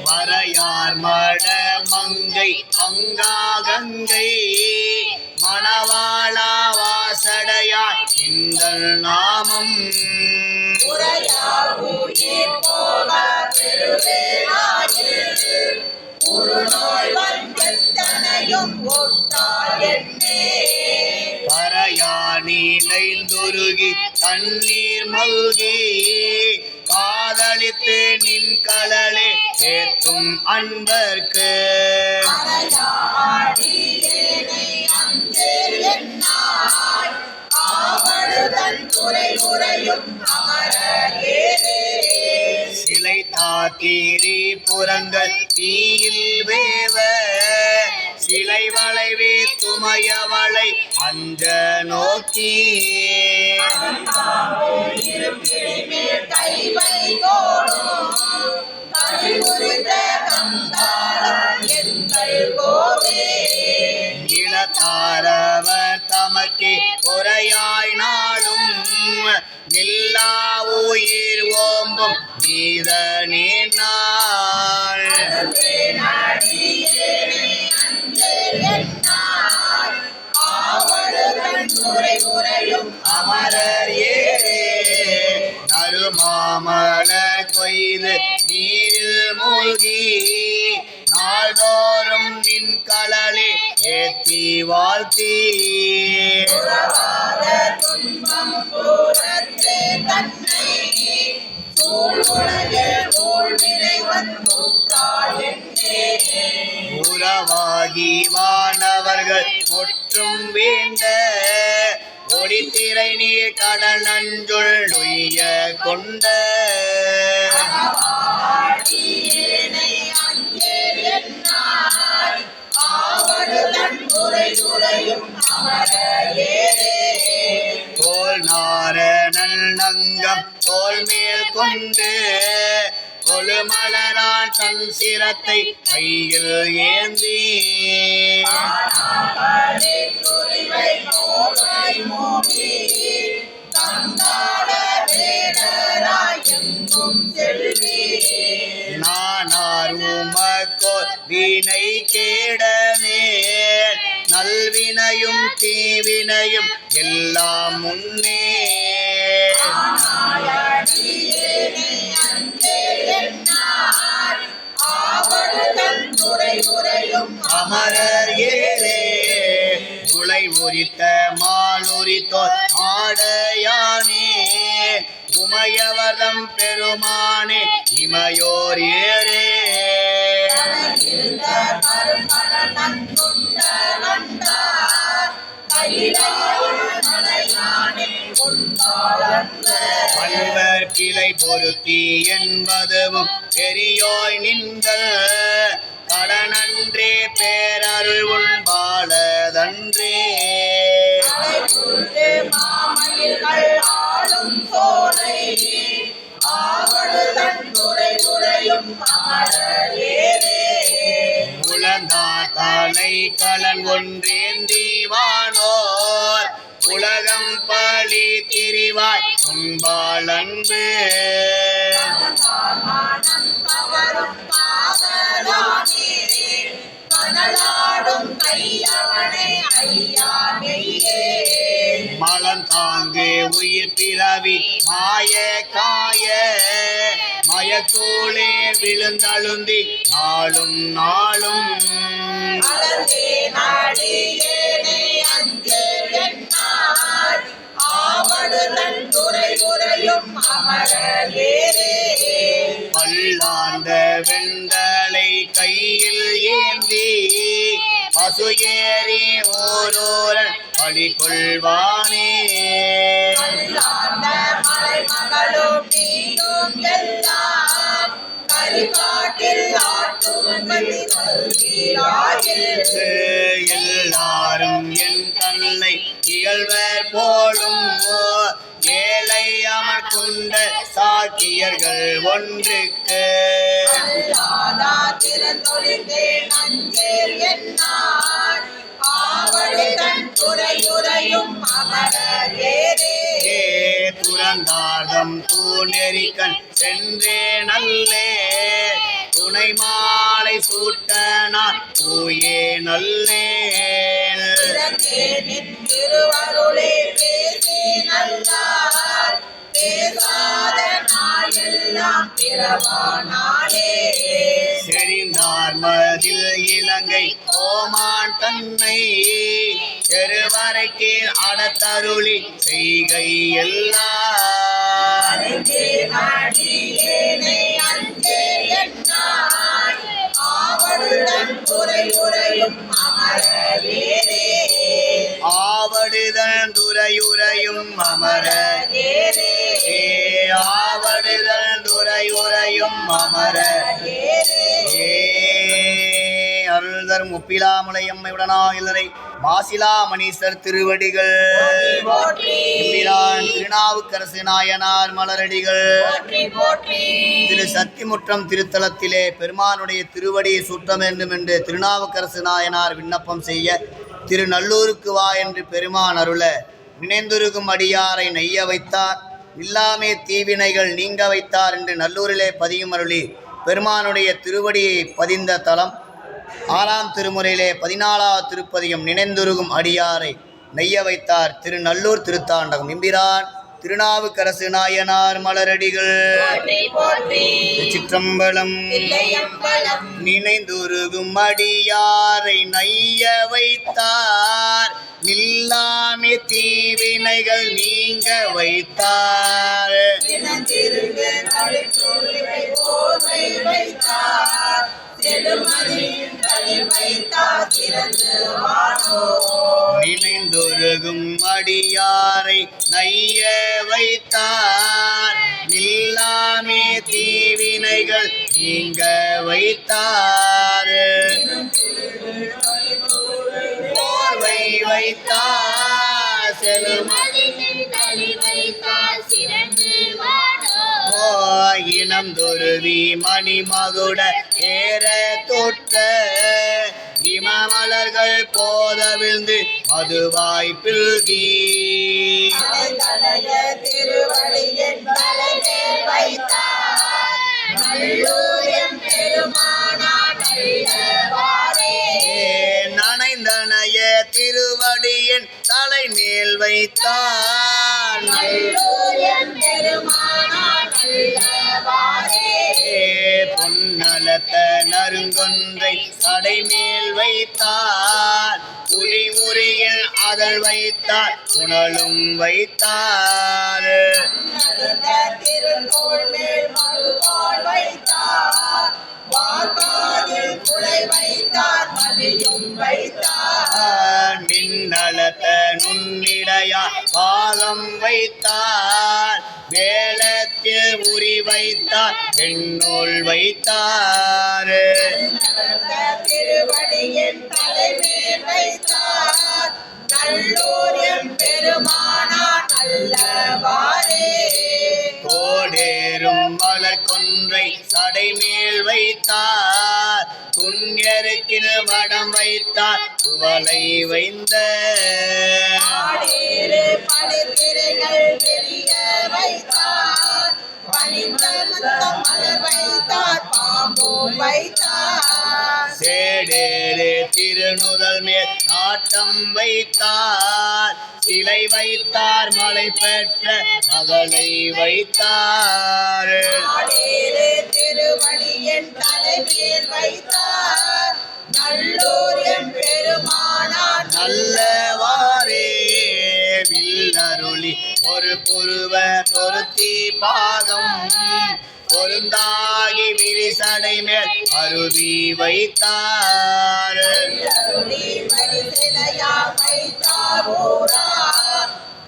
வரையார் மட மங்கை பங்கா கங்கை மணவாளா வாசடையாய் இந்த நாமம் கரையானிலைந்துருகி தண்ணீர் மல்கி காதலித்து நின் கலலே ஏத்தும் அன்பர்க்கு சிலை தாத்தீரி புறங்கள் தீயில் வேவ சிலை வளைவே துமையவளை அஞ்ச நோக்கி காக்கி பொறையாய் நாளும் நில்லா உயிர் ஓம்பும் நீத நீனாள் அமரர் ஏரே நறுமாமலர் கொய்து நீரில் மூழ்கி நாள்தோறும் நின் கடலே ஏத்தி வாழ்த்தி உறவாகி வானவர்கள் முற்றும் வேண்ட ஒளித்திரை நீர் கடல் நஞ்சுள் உய்ய கொண்ட தோல் நாரணல் நங்கம் தோல் மேல் கொண்டு கொழுமலரான் தன் சிரத்தை கையில் ஏந்தி நானார் உமக்கோர் வினை கேடனே நல்வினையும் தீவினையும் எல்லாம் முன்னே அமரர் ஏரே உலை உரித்த மாலுரித்தோர் ஆடையானே உமையவரம் பெருமானே இமையோர் ஏரே பல்வர் கிளை பொருத்தி என்பதுவும் பெரியோய் நின்றல் கடனன்றே பேரருள் உண்பாளதன்றே உலந்தார் தலை கலன் ஒன்றேந்திவானோர் உலகம் பழி திரிவாய் உண்பாள் அன்பு மலம் தாங்கு உயிர் பிறவி மாய காய மயக்கூளே விழுந்தழுந்தி நாளும் நாளும் பல்லாண்ட வெந்தலை கையில் ஏந்தி பசு ஏறி ஓரோரன் பழி கொள்வானே எல்லாரும் என் தன்னை இகழ்வர் போலும் ஏழை அமர்குண்ட சாக்கியர்கள் ஒன்றுக்கு துறந்தார்தம் தூணெறிக்கண் சென்றே நல்லே துணை மாலை சூட்ட நான் தூயே நல்லே திருவருளே பேசே நல்லார் பேசாத நாளெல்லாம் பிறவானாலே செறிந்தார் மதில் இலங்கை ஓமான் தன்னை செருவரை கீழ் அடத்தருளி செய்கை எல்லாம் ஆவடுதன் துறையுறையும் அமர ஆவடுதன் துறையுறையும் அமர அருள்தர் முப்பிலாமுலையம்மை உடனாயிலரை மாசிலா மணீசர் திருவடிகள் திருநாவுக்கரசு நாயனார் மலரடிகள் திரு சத்திமுற்றம் திருத்தலத்திலே பெருமானுடைய திருவடியை சுற்ற வேண்டும் என்று திருநாவுக்கரசு நாயனார் விண்ணப்பம் செய்ய திருநல்லூருக்கு வா என்று பெருமான் அருள நினைந்துருகும் அடியாரை நெய்ய வைத்தார். இல்லாமே தீவினைகள் நீங்க வைத்தார் என்று நல்லூரிலே பதியும் அருளி பெருமானுடைய திருவடியை பதிந்த தலம். 6ஆம் திருமுறையிலே 14வது திருப்பதிகம் நினைந்துருகும் அடியாரை நெய்ய வைத்தார் திருநல்லூர் திருத்தாண்டகம். எம்பிரான் திருநாவுக்கரசு நாயனார் மலரடிகள் சிற்றம்பலம். நினைந்துருகும் அடியாரை நைய வைத்தார், நில்லாமே தீவினைகள் நீங்க வைத்தார். நினைந்துருகும் அடியாரை நைய வைத்தார், நில்லாமே தீவினைகள் நீங்க வைத்தார். போர்வை வைத்தார் செலுமதி இனம் துருவி மணிமகுட ஏற தொட்ட இமமலர்கள் போதவிழ்ந்து மதுவாய் பில்கி திருவடியின் தலைமேல் வைத்தார் நனைந்தனைய திருவடியின் தலைமேல் வைத்தார். பொன்னலத்த நறுங்கொன்றை தடைமேல் வைத்தார். புலி உரியில் அதழ் வைத்தார், புனலும் வைத்தார். மின்னலத்த நுண்ணிடையா பாகம் வைத்தார். வேளத்தில் உரி வைத்தார், பெண்ணோல் வைத்தார். திருவடியின் தலைமேல் வைத்தார் நல்லூர் எம்பெருமானார் நல்லவாறே. கோடேறும் மலர் கொன்றை சடைமேல் வைத்தார். துண்யருக்கின் வடம் வைத்தார், குவளை வைந்த பனித்திரைகள் வெளிய வைத்தார். பனித்த மலர் வைத்தார், பாம்பு வைத்தார். சேடேறு திருநுதல் மேல் நாட்டம் வைத்தார். சிலை வைத்தார், மலை பெற்ற மகளை வைத்தார். திருவடியின் தலைமேல் வைத்தார் நல்லூர் எம்பெருமானார் நல்லவாறே. வில்லருளி ஒரு புருவ பொருத்தி பாகம் பொருந்தாகி விரிசடை மேல் அருவி வைத்தார்.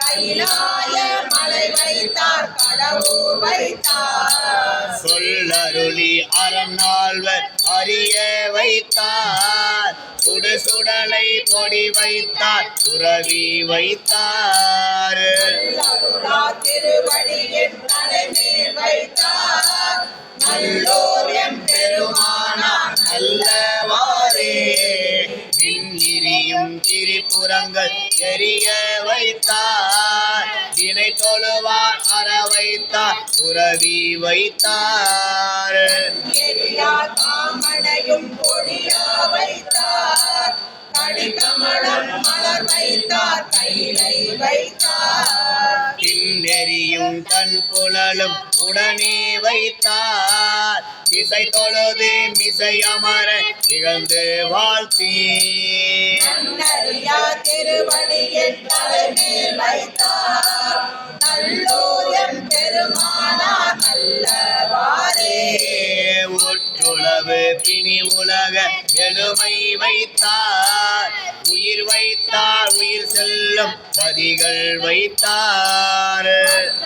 கைலாய மலை வைத்தார், கடவுர் வைத்தார். சொல்லருளி அறநால்வர் அறிய வைத்தார். சுடு சுடலை பொடி வைத்தார், துறவி வைத்தார். திருவடியின் தலைமேல் வைத்தார் நல்லூர் எம்பெருமானார் நல்லவாறே. விண்ணிரியும் திரிபுரங்கள் எரிய வைத்தார். தினை தொழுவார் அற வைத்தார், துறவி வைத்தார். காமனையும் பொடியா வைத்தார். கடிகமலம் மலர் வைத்தார், கைலை வைத்தார். பின்னெறியும் தன் புலலும் உடனே வைத்தார். திசை தொழுது மிசை அமர திகழ்ந்து வாழ்த்தி திருவடியின் தலைமேல் வைத்தார் நல்லூர் எம்பெருமானார் நல்லவாறே. ஒற்றுளவு பிணி உலக எழுமை வைத்தார். உயிர் வைத்தார், உயிர் செல்லும் பதிகள் வைத்தார்.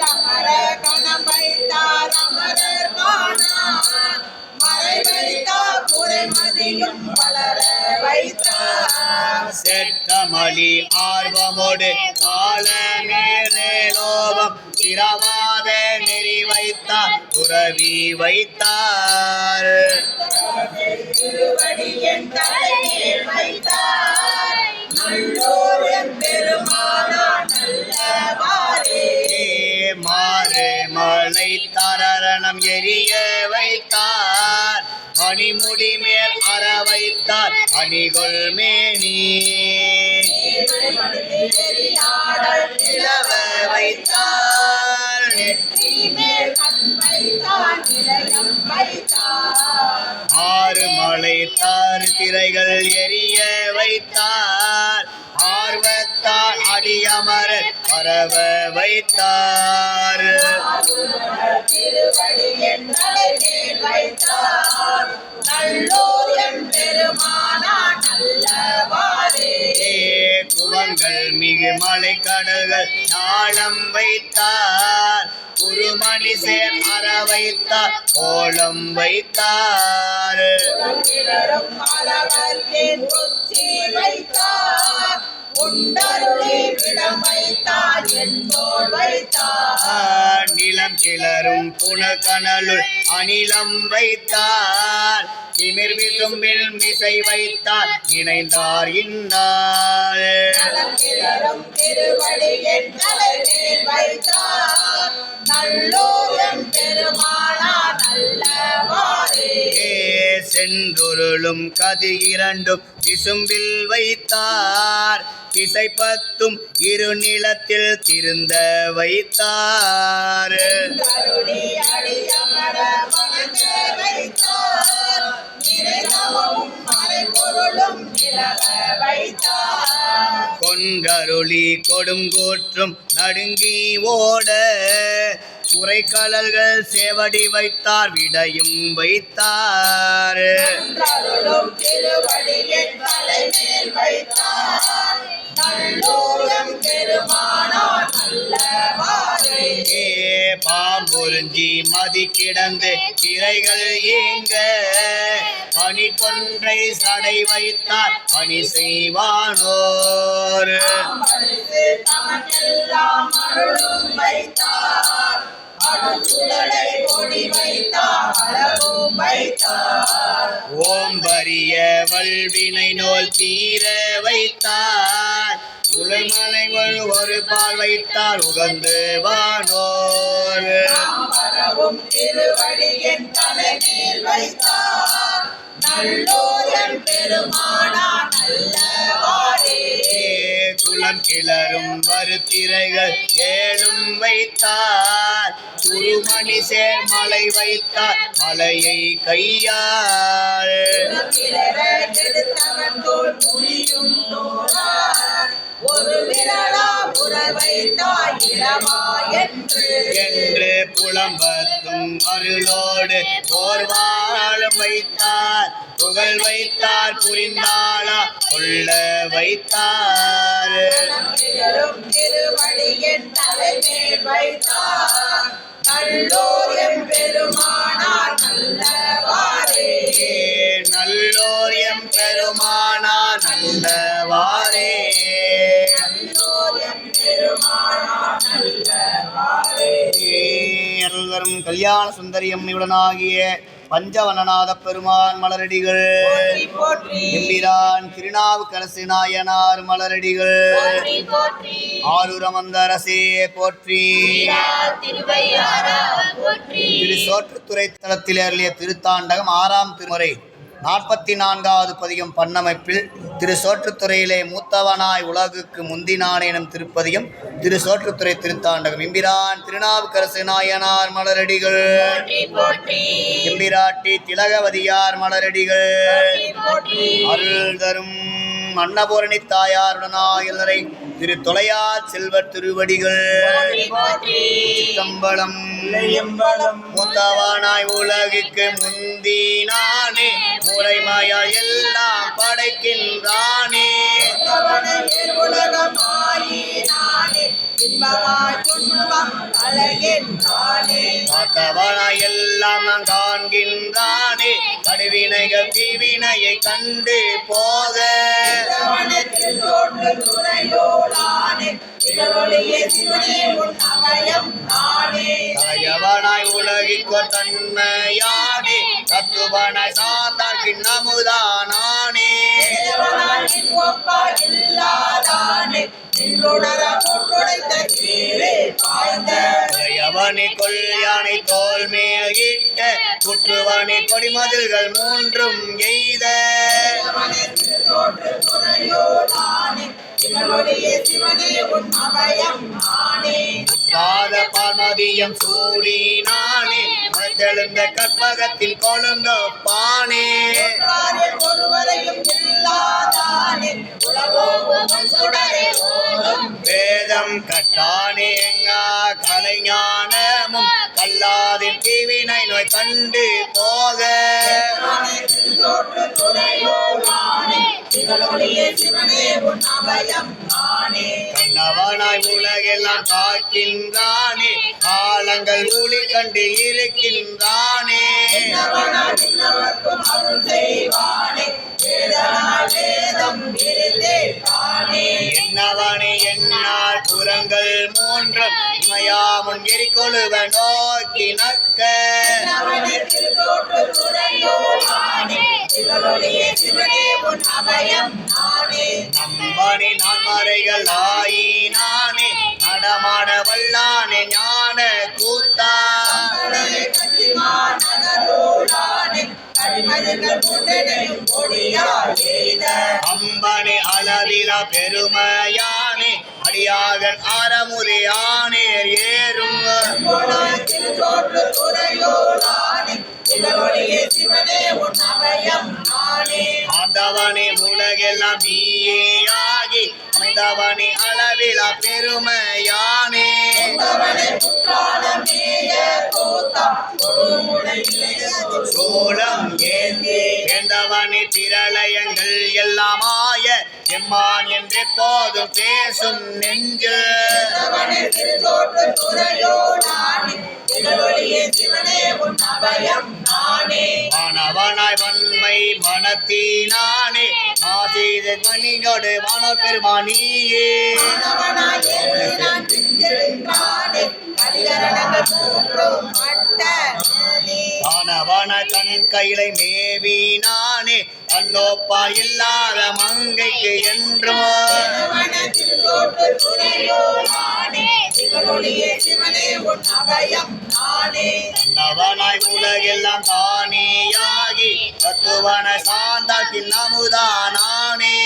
அமர கணம் வைத்தார், அமரர் காணார். மறை வைத்தார், குறைமதியும் வளர வைத்தார். செட்டமளி ஆர்வமோடு கால நேரலோகம் திரவாத நெறி வைத்தார், துறவி வைத்தார். திருவடியின் தலைமேல் வைத்தார் நல்லோர் எம்பெருமானா நல்லவாறே. மாறு மலை தரணம் எரிய வைத்தார் மணிமுடி மேல் அற வைத்தார் அணிகொள் மேனி எரியாடல் நிலவ வைத்தார் நெற்றி மேல் கண் வைத்தான் நிலையம் வைத்தான். ஆறு மலை தாறு திரைகள் எரிய வைத்தார் ஆர்வத்தால் அடியமர பரவ வைத்தார் திருவடி என் தலைமேல் வைத்தார் நல்லோர் எம்பெருமானா நல்லவாறே. குவங்கள் மிகு மலை கடல்கள் நாளம் வைத்தார் குருமணி சேர் அற வைத்தார் கோலம் வைத்தார் கிளரும் மலவர்க்கேன் உச்சி வைத்தார் உண்டருளி விடம் வைத்தார் என் தோள் வைத்தார். நிலம் கிளரும் புனகனலுள் அணிலம் வைத்தார் திமிர் விசும்பில் மிசை வைத்தார் இணைந்தார் இன்னார் நலம் கிளரும் திருவடி என் தலைமேல் வைத்தார் நல்லோர் எம்பெருமானா நல்லவாறே. சென்றுருளும் கதி இரண்டும் விசும்பில் வைத்தார் திசை பத்தும் இரு நிலத்தில் திருந்த வைத்தார் கருணி அடியமர வணங்க வைத்தார் நிறைவும் மறைபொருளும் நிலவ வைத்தார். கொன்றருளி கொடுங்கூற்றும் நடுங்கி ஓட குறைக்கடல்கள் சேவடி வைத்தார் விடையும் வைத்தார் அருளும் திருவடி என் தலைமேல் வைத்தார் நல்லோர் எம்பெருமானா நல்லவாறே. பாம்பொருஞ்சி மதி கிடந்து கிளைகள் ஏங்க பனி கொன்றை சடை வைத்தார் பணி செய்வானோர் அமர்ந்து தமக்கெல்லாம் அருளும் வைத்தார் அருச்சுடலை பொடி வைத்தார் அளவும் வைத்தார். ஓம்பரிய வல்வினை நோல் தீர வைத்தார் உலமலை ஒரு பால் வைத்தார் உகந்து வானோர் வரவும் திருவடி என் தலைமேல் வைத்தார் நல்லோர் எம்பெருமானா நல்லவாறே. குளம் கிளரும் வருத்திரைகள் ஏழும் வைத்தார் குருமணி சேர் மலை வைத்தார் மலையை கையார் கிளற கெடுத்தவன் தோள் புலியும் தோளார் ஒரு விரலா புற வைத்தாய் இடமா என்று புலம்பத்தும் அருளோடு போர்வாளும் வைத்தார் புகழ் வைத்தார் புரிந்தாளா உள்ள வைத்தார் திருவடி என் தலைமேல் வைத்தார் நல்லோர் எம்பெருமானா நல்லவாறே. நல்லோர் எம் பெருமானா நல்லவாறே நல்லோர் எம்பெருமானா நல்லவாறே. அருள்வரும் கல்யாண சுந்தரி அம்மையுடனாகிய பஞ்சவனநாத பெருமான் மலரடிகள் போற்றி போற்றி எம்பிரான் திருநாவுக்கரசு நாயனார் மலரடிகள் போற்றி போற்றி ஆரூரமந்தரசே போற்றி திருவையாரா போற்றி. திரு சோற்றுத்துறை தலத்தில் அருளிய திருத்தாண்டகம் 6ஆம் திருமுறை 44வது பதிகம் பண்ணமைப்பில் திரு சோற்றுத்துறையிலே மூத்தவனாய் உலகுக்கு முந்தினான் எனும் திருப்பதியும் திரு சோற்றுத்துறை திருத்தாண்டகம் எம்பிரான் திருநாவுக்கரசு நாயனார் மலரடிகள் எம்பிராட்டி திலகவதியார் மலரடிகள் அருள் தரும் அன்னபூரணி தாயாருடனாய் திரு தொலையா செல்வர் திருவடிகள் சித்தம்பலம் மூத்தவனாய் உலகுக்கு முந்தினானே முறைமையா எல்லாம் படைக்கின்றானே பார்த்தவனாய் எல்லாம் நான் காண்கின்றானே கடுவினைகள் தீவினையை கண்டு போக தலையவனாய் உலகிற்கு தன்மையானே சத்துவனாய் சார்ந்தால் கிண்ணமுதானானே ஒப்பால் இல்லாதானே நின்றுணர போற்றுடைத்த கீழே பாய்ந்த அவனி கொல்யானை தோல் மேலிட்ட குற்றுவனி கொடிமதில்கள் மூன்றும் எய்த தோற்று துறையோடானே சிவனொழியே சிவனே உன் அபயம் நானே பாத பார்மதியம் சூடினானே மலர்ந்தெழுந்த கற்பகத்தில் கொழுந்த பானே ஒருவரையும் இல்லாதானே உலகோபம் சுடரே ஓதும் வேதம் கட்டானே கலைஞானமும் கல்லாதின் தீவினை நோய் கண்டு போக தோற்று துறையோடானே சிவனொழியே சிவனே உன் அபயம் நானே கண்ணவனாய் உலகெல்லாம் காக்கின்றானே காலங்கள் ஊழி கண்டு இருக்கின்றானே விண்ணவர்க்கும் அருள் செய்வானே வேதனால் வேதம் விரிந்தே தானே என்னவனே என்னால் புறங்கள் மூன்றும் இமையாமுன் எரிகொழுவ நோக்கி நக்க தோற்று துறையோடானே சிவனொழியே சிவனே உன் அபயம் நானே நம்பனே நான் மறைகள் ஆயினானே நடமாட வல்லானே ஞான கூத்தா அம்பனே அளவிலா பெருமையானே அடியாகன் ஆரமுறையானே ஏறும் தோற்று துறையோடானே சிவனொழியே சிவனே உன் அபயம் நானே ஆண்டவனே உலகெல்லாம் நீயேயாகி அமைந்தவனே அளவிலா பெருமையானே சோளம் ஏந்தி வேண்டவனே பிரளயங்கள் எல்லாமாய எம்மான் என்று போதும் பேசும் நெஞ்சு தோற்று துறையோடானே சிவனொழியே சிவனே உன் அபயம் நானே மாணவனாய் வன்மை மனத்தினானே ஆசீத மணியோடு வானோர் பெருமானியே மாணவன தன் கையிலை மேவினானே தன்னோப்பா இல்லாத மங்கைக்கு என்றும் தோற்று துறையோடானே சிவனொழியே சிவனே உன் அபயம் நானே தன்னவனாய் உலகெல்லாம் தானியாகி தத்துவன சாந்தாக்கில் நமுதானானே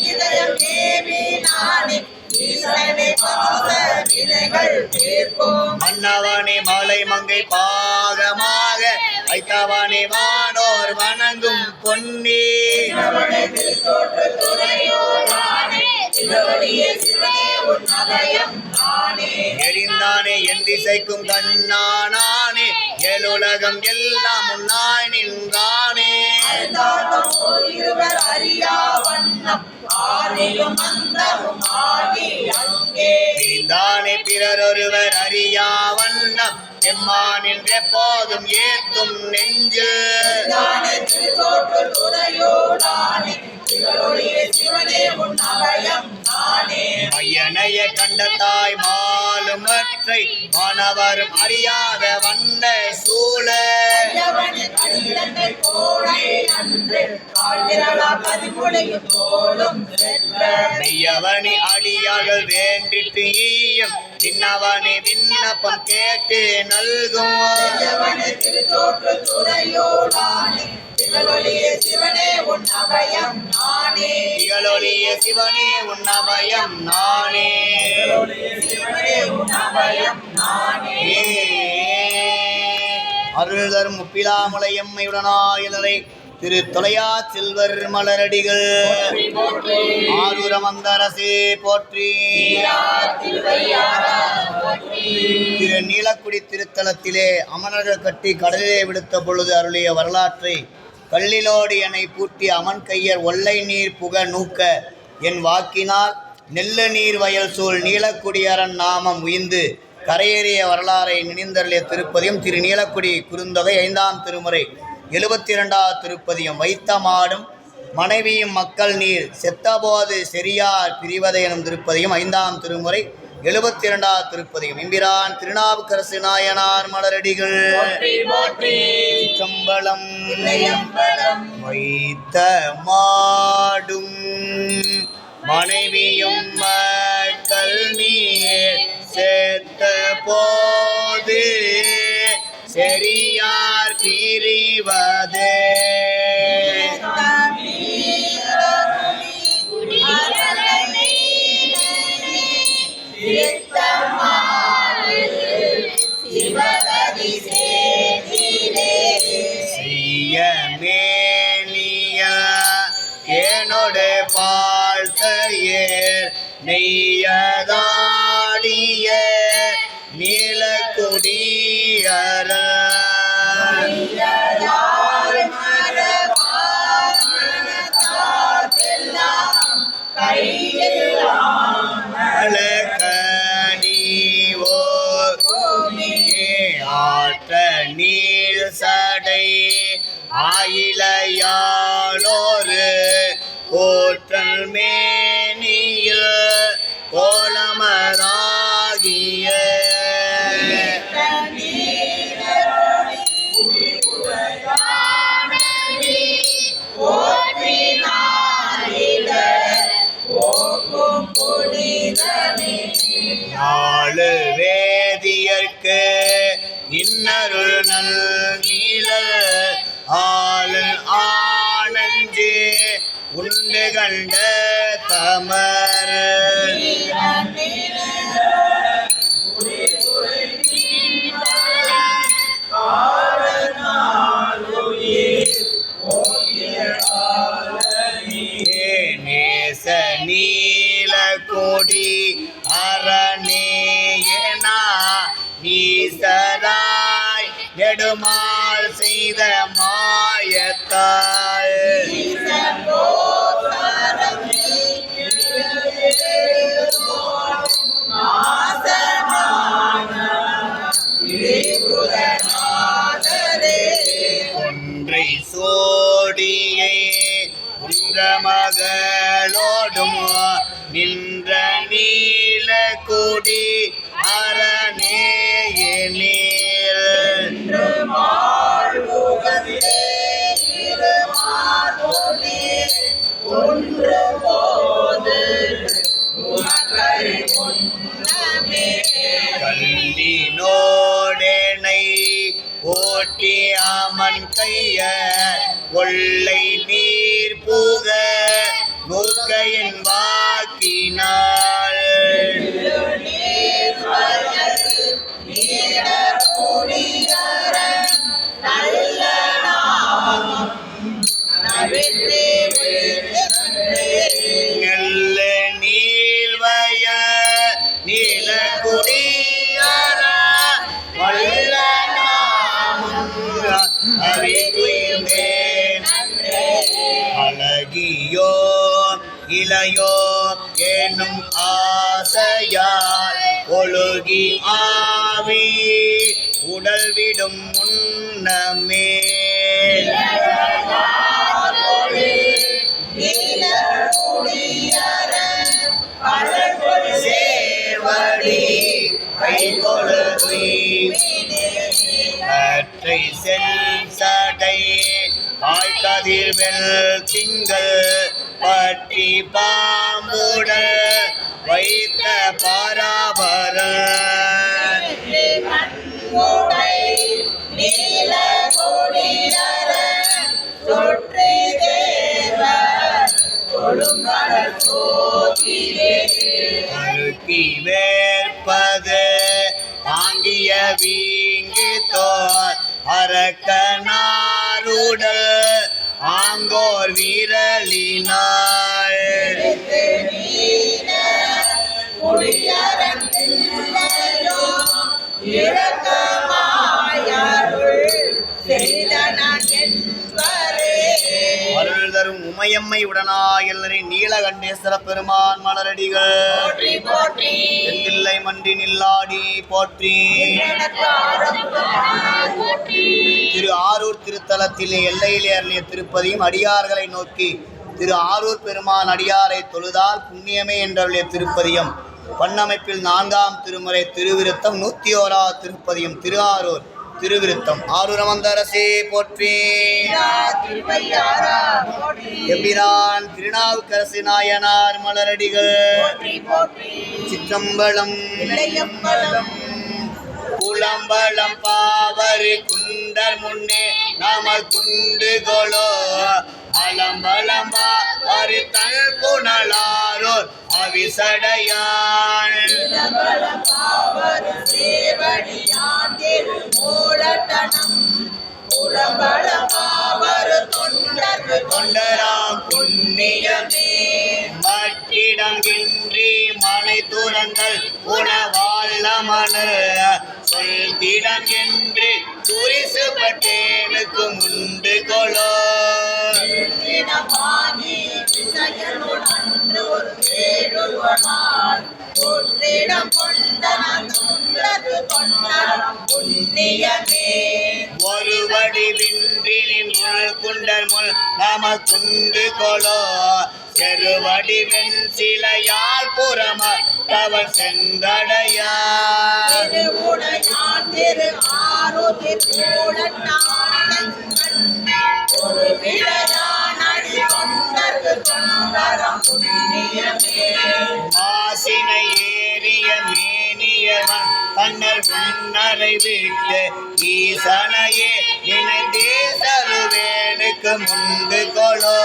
இதயம் தேவி நானே ஈசனே பசுத வினைகள் தீர்ப்போம் மன்னவனே மலை மங்கை பாகமாக வைத்தவனே வானோர் வணங்கும் பொன்னி தோற்று துறையோடானே சிவனொழியே சிவனே உன் அபயம் நானே எரிந்தானே என் திசைக்கும் கண்ணானானே ஏழுலகம் எல்லாம் உன்னாய் நின்றானே இருவர் அறியா வண்ணம் ஆதியும் அந்தமும் ஆகி அங்கே பிரிந்தானே பிறர் ஒருவர் அறியா வண்ணம் எம்மானின் எப்போதும் ஏத்தும் நெஞ்சு தோற்று துறையோடானே சிவனொழியே சிவனே உன் அபயம் நானே ஐயனைய கண்டத்தாய் மாலுமற்றை மாணவரும் அறியாத வண்ண சூழ மெய்யவனி அடியார்கள் வேண்டிட்டு ஈயும் விண்ணவனி விண்ணப்பம் கேட்டு நல்கும் தோற்று துறையோடானே சிவனொழியே சிவனே உன் அபயம் நானே திகழொளிய சிவனே உன் அபயம் நானே சிவனே உன் அபயம் நானே அருள் தரும் முப்பிலாமலையம்மையுடனாயதனை திரு தொலையா செல்வர் மலரடிகள் ஆரூரமந்தரசே போற்றி. திரு நீலக்குடி திருத்தலத்திலே அமரர்கள் கட்டி கடலிலே விடுத்த பொழுது அருளிய வரலாற்றை கல்லிலோடு எனை பூட்டி அமன் கையர் ஒல்லை நீர் புக நூக்க என் வாக்கினால் நெல்லு நீர் வயல் சூழ் நீலக்குடியரன் நாமம் உயிர்ந்து கரையேறிய வரலாறை நினைந்தருளிய திருப்பதியும் திரு நீலக்குடி குறுந்தொகை 5ஆம் திருமுறை 72வது திருப்பதியும் வைத்த மாடும் மனைவியும் மக்கள் நீர் செத்தபோது செரியார் பிரிவதை எனும் திருப்பதியும் 5ஆம் திருமுறை 72வது திருப்பதிகம். எம்பிரான் திருநாவுக்கரசு நாயனார் மலரடிகள் கம்பளம் வைத்த மாடும் மனைவியும் மக்கள் நீர் சேர்த்த போது செரியார் பிரிவதே செய்ய மேலிய என்னோடு பாழ்த்தையர் நெய்யதாடிய நீலக்குடியர ஆற்ற நீர் சடை ஆயிலையாளோரு போற்றல் மேனியில் கோலமராகிய நாலு வேதியர்க்கு இன்னருள் நல் நீல ஆளன் ஆனஞ்சு உண்டு கண்ட தமர் நேச நீல கொடி அரணேயனா நீசராய் நெடுமாள் செய்த மாயத்தாள் ஒன்றை சோடியை உன்ற மகளோடும் நின்ற நீல கொடி அரணேய நீர் கல்லினோடனை ஓட்டி அமன் கைய கொள்ளை நீர் புக நோக்கையின் வாக்கினாள் நெல்ல நீள்வய நீலக்குடியர வல்ல அறிவுயேன் அழகியோ இளையோ என்னும் ஆசையால் ஒழுகி ஆவி உடல் விடும் முன்னமே சேவடி கைகொழுவி கற்றை செல் சடை ஆய்கதிர் வெல் திங்கள் பட்டி பாம்புடல் வைத்த பாராபர அழுக்கி வேற்பது தாங்கிய வீங்கி தோர் அரக்கனாருடல் ஆங்கோர் வீரலினாள் அருள் தரும் உமையம்மை உடனாய் எல்லரின் நீலகண்டேஸ்வர பெருமான் மலரடிகள் தென்தில்லை மன்றி நில்லாடி போற்றி. திரு ஆரூர் திருத்தலத்திலே எல்லையிலே அருளிய திருப்பதியும் அடியார்களை நோக்கி திரு ஆரூர் பெருமான் அடியாரை தொழுதால் புண்ணியமே என்றருளிய திருப்பதியம் பண்ணமைப்பில் 4ஆம் திருமுறை திருவிருத்தம் 101வது திருப்பதியும் திருஆரூர் திருவிருத்தம். ஆரூரமந்தரசே போற்றி. எம்பிரான் திருநாவுக்கரசு நாயனார் மலரடிகள் சிற்றம்பலம். குளம்பலம் பாவரு குண்டர் முன்னே நம குண்டு கொலோ அலம்பலம்பா வரு தன் புனலாரோர் அவிசடையான் தொண்டராம் புண்ணியமே மட்டிடம் கின்றி மனை துறங்கள் உணவாழ்ல மலர் சொல்திடம் என்று துரிசு பட்டேனுக்கு முண்டு கொலோ ஒருவடி வின்றின் குண்டர் முள் நம குண்டு கொலோ செருவடி வெண் சிலையால் புறம தவன் சென்றடையார் ஆசினை ஏறிய மேனியவன் தன்னர் முன்னரை விட்டு ஈசனையே நினைந்தே சருவேனுக்கு முண்டு கொலோ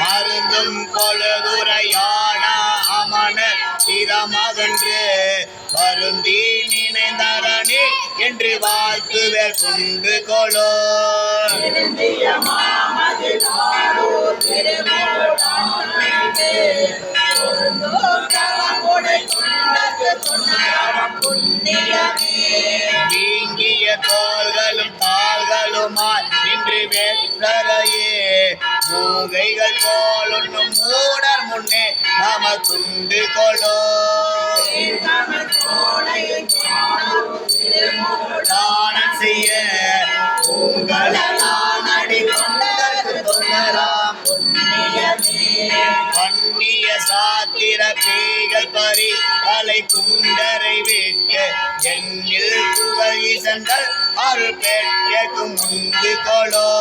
அருந்தும் பொழுதுரையான அமன சிரமகன்று வருந்தி நினைந்தரணி என்று வாழ்த்துவர் குண்டு கொலோ வீங்கிய தோள்களும் தாள்களுமாய் இன்று வெற்றரையே மூகைகள் போலுண்ணும் மூடர் முன்னே நம குண்டு கொலோ தானம் செய்ய உங்களடி கொண்டற்கு தொண்டராம் பண்ணிய சாத்திர பேய்கள் பறி தலை குண்டரை விட்டு எண்ணில் புகழ் ஈசன்கள் அருள் பெற்று முந்து கொலோ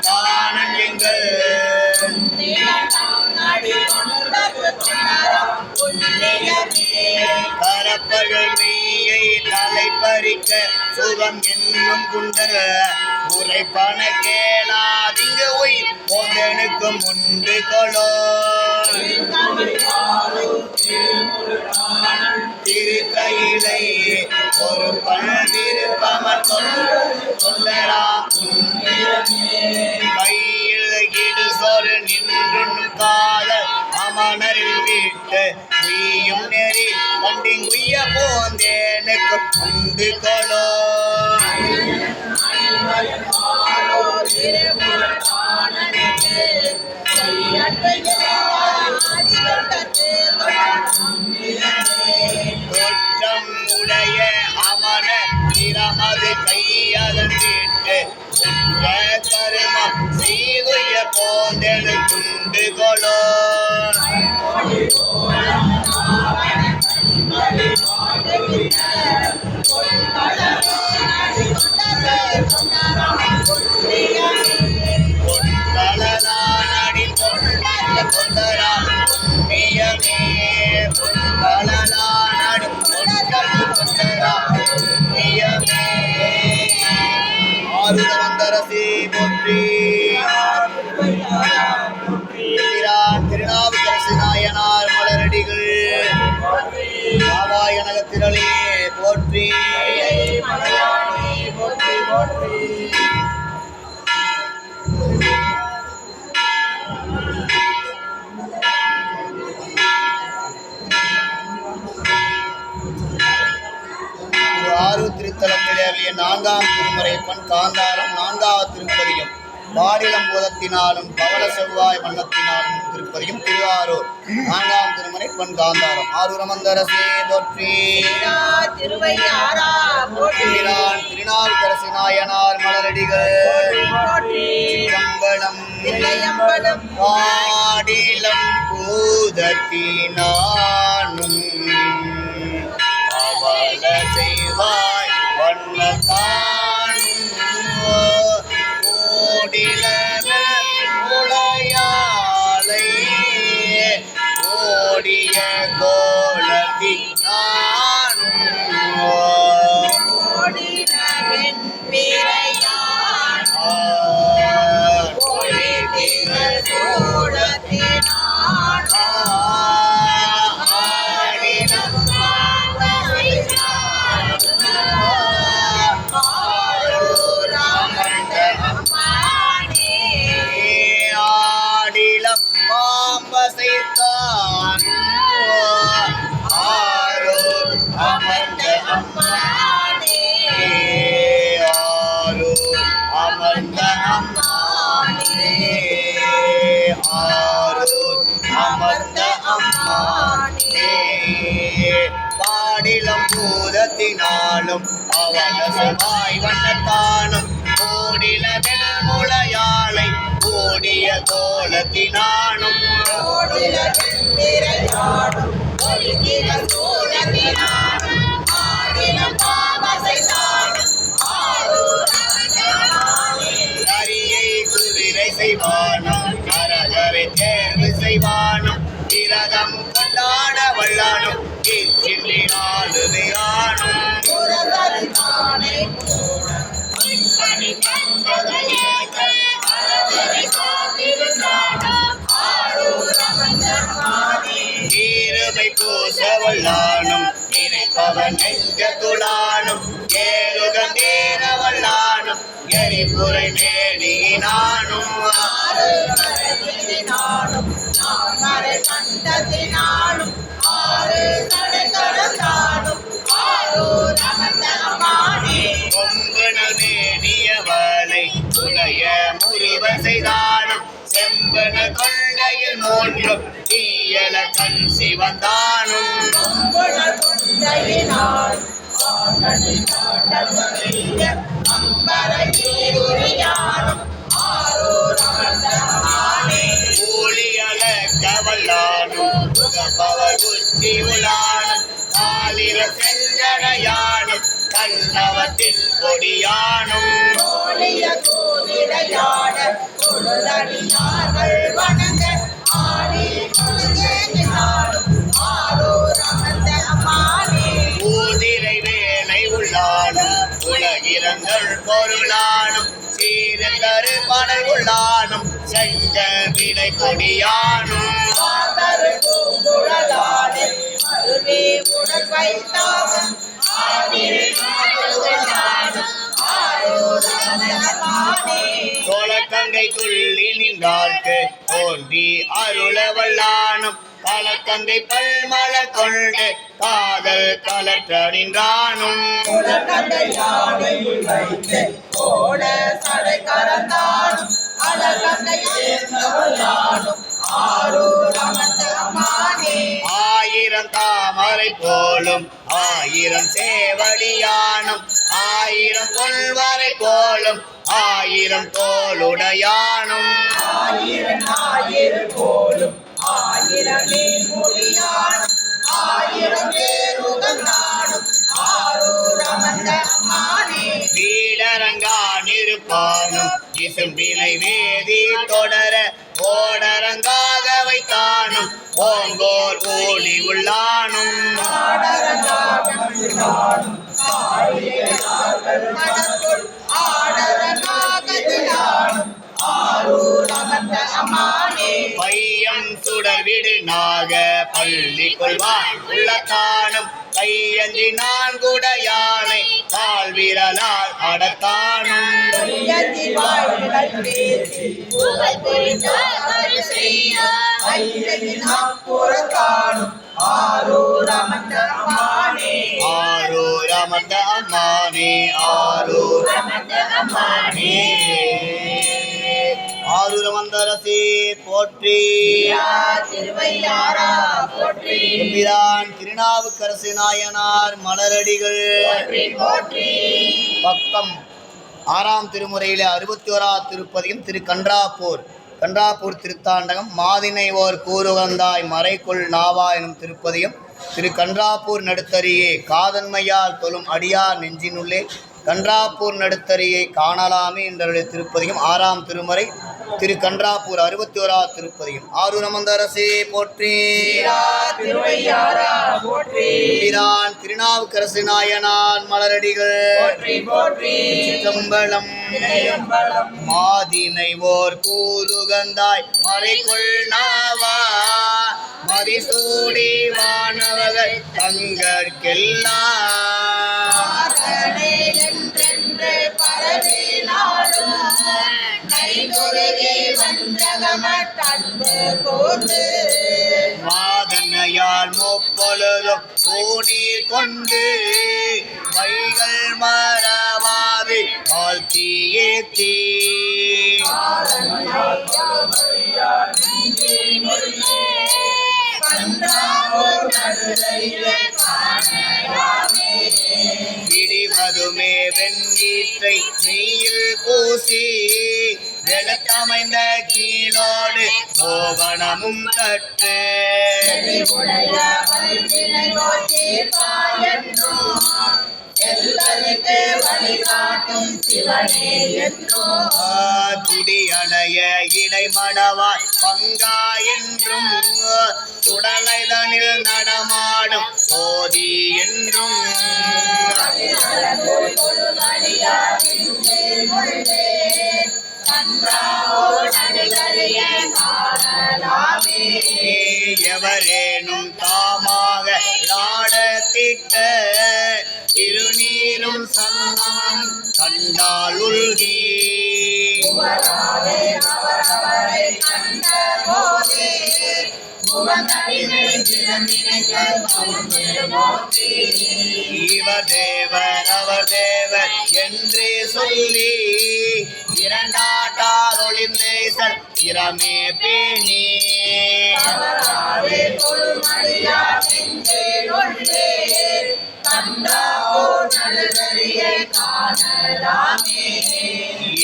தானங்கள் பரப்பகள் மெய்யை தலை பறிக்க சுகம் என்னும் குண்டர் உரைப்பன கேளாதிங்கு உயிர் போதனுக்கு முண்டு கொலோ திருக்கையிலை ஒரு பல்விருப்பமர் தொண்டராம் கையில் இடு சொரு நின்றும் காதல் அமனரில் விட்டு உய்யும் நெறி கண்டிங்குய்ய போந்தேனுக்கு முண்டு கொலோ குற்றம் உடைய அமன திறமது கையதன் விட்டு குற்ற கருமம் செய்துய போந்தெழு குண்டு கொலோ பொன்களனானடி தொண்டரா புண்ணியமே பொன்களனானடி தொண்டரா புண்ணியமே ஆரூரமந்தரசே போற்றி. திருநாவுக்கரசு நாயனார் மலரடிகள் பாவாயனகத்திரளே போற்றி. ஆரூர் திருத்தலத்திலே 4ஆம் திருமுறை பண் காந்தாரம் 4வது திருப்பதியும் பாடிலம் பூதத்தினாலும் பவள செவ்வாய் வண்ணத்தினாலும் திருப்பதியும் திருவாரூர் 4ஆம் திருமுறை பொன் காந்தாரம் ஆரூரமந்தரசே போற்றி திருவையாரா போற்றி திருநாள் கரசி நாயனார் மலரடிகள் சிற்றம்பலம் தில்லையம்பலம் பாடிலம் பூதத்தினாலும் பவள செவ்வாய் வண்ணத்தானும் உடையாளை ஓடிய கோலத்தினானும் ஓடினவன் வீரையான் ஒளிதிகள் சோழத்தினான் ஆடினம் ஆடிலம் பாம்பசைத்தான் ஆரூர் அமர்ந்த அம்மானே ஆரூர் அமர்ந்த அம்மானே ஆரூர் அமர்ந்த அம்மானே பாடிலம் பூதத்தினாலும் அவன செவ்வாய் வண்ணத்தானும் ஓடிலவென முளையாளை ஓடிய கோலத்தினானும் ஓடினவன் வீரையான் ஒளிதிகள் சோழத்தினான் ஆடினம் பாவசைத்தான் கரியை குதிரை செய்வானும் கரகரை தேர்வு செய்வானும் விரதம் கொண்டாட வல்லானும் கிச்சின்றி நாளுமையானும் புரதரிதானே ஈருமை பூச வல்லானும் நினைப்பவன் நெஞ்சத்துளானும் ஏறுகம் ஏற வல்லானும் எரிபுரை மேனியினானும் நானும் நாமரை கண்டதினாலும் ஆறு தடை கடந்தாலும் ஆரூர் அமர்ந்த அம்மானே கொம்புணல் மேனியவனை உடைய முறிவ செய்தானும் செம்பன கொண்டையில் மூன்றும் தீயல கண் சிவந்தானும் அம்புணர் கொண்டையினால் அம்பரை நீருரியானும் ஆரூர் அமர்ந்த அம்மானே ஊழியல கவல்லானும் புகப்பவர் உச்சி உலானும் காலில செஞ்சடையானும் கண்ணவத்தின் கொடியானும் கோழிய கோதிரையாட தொழுதடியார்கள் வணங்க ஆடி தொழுதேனாலும் ஆரூர் அமர்ந்த அம்மானே ஊதிரை வேலை உள்ளானும் உலகிரங்கள் பொருளானும் சீரந்தரு படல் உள்ளானும் செஞ்ச விடை கொடியானும் ஆதரு பூங்குழலாடே அருவே உடல் வைத்தாவும் ஆதிரை நாடுகளாடும் ஆரூர் அமர்ந்த அம்மானே சோழக்கங்கை துள்ளி நின்றார்க்கு தோன்றி அருள வல்லானும் கலக்கங்கை பல்மல கொண்டு காதல் கலற்ற நின்றானும் உலகந்தையானை வைத்து ஓட சடை கறந்தாடும் அழகந்தை சேர்ந்தவளாடும் ஆரூர் அமர்ந்த அம்மானே ஆயிரம் தாமரை போலும் ஆயிரம் சேவடியானும் ஆயிரம் கொள்வரை போலும் ஆயிரம் தோளுடையானும் ஆயிரம் போலும் ஆயிரம் மொழியாடும் ஆயிரம் பேருகந்தாடும் ஆரூர் அமர்ந்த அம்மானே வீடரங்கானிருப்பானும் இசும்பினை வேதி தொடர ஓடரங்காக வைத்தானும் ஓங்கோர் ஓடி உள்ளானும் பையம் சுடர்விடு நாக பள்ளி கொள்வான் உள்ளத்தானும் கையஞ்சி நான்குடையானை கால் விரலால் அடத்தானும் ஆரூர் அமர்ந்த அம்மானே ஆரூர் அமர்ந்த அம்மானே ஆரூரமந்தரசி போற்றி. திருவையாரா போற்றி. பிரான் திருநாவுக்கரசு நாயனார் மலரடிகள் போற்றி. பக்கம் 6ஆம் திருமுறையிலே 61ஆம் திருப்பதியும் திரு கன்றாப்பூர் திருத்தாண்டகம் மாதினை ஓர் கூறுகந்தாய் மறைக்குள் நாவா எனும் திருப்பதியும் திரு கன்றாப்பூர் நடுத்தரியே காதன்மையால் தொழும் அடியார் நெஞ்சினுள்ளே கன்றாப்பூர் நடுத்தரியை காணலாமே என்றருடைய திருப்பதியும் 6ஆம் திருமுறை திரு கன்றாப்பூர் 61ஆம் திருப்பதியும். ஆரூரமந்தரசே போற்றி. பிரான் திருநாவுக்கரசு நாயனார் மலரடிகள் சிற்றம்பலம். மாதினை ஓர் கூறுகந்தாய் மறைக்குள் நாவா மதிசூடி வானவர்கள் தங்கற்கெல்லாம் வாதனையால் முப்பொழுதும் பூநீர் கொண்டு வைகள் மறவாது வாழ்த்தி ஏத்தி இடிவதுமே வெண்ணீற்றை மெய்யில் பூசி வெளுத்தமைந்த கீழோடு கோவணமும் தட்டு குடியணைய இடைமடவாய் பங்கா என்றும் சுடலைதனில் நடமாடும் சோதி என்றும் எவரேனும் தாமாக நாடத்திட்ட திருநீரும் சன்னம் கண்டால் உள்கி இவர் தேவர் அவர் தேவர் என்று சொல்லி இரண்டாட்டால் ஒளிந்தேசன் திறமே பேணி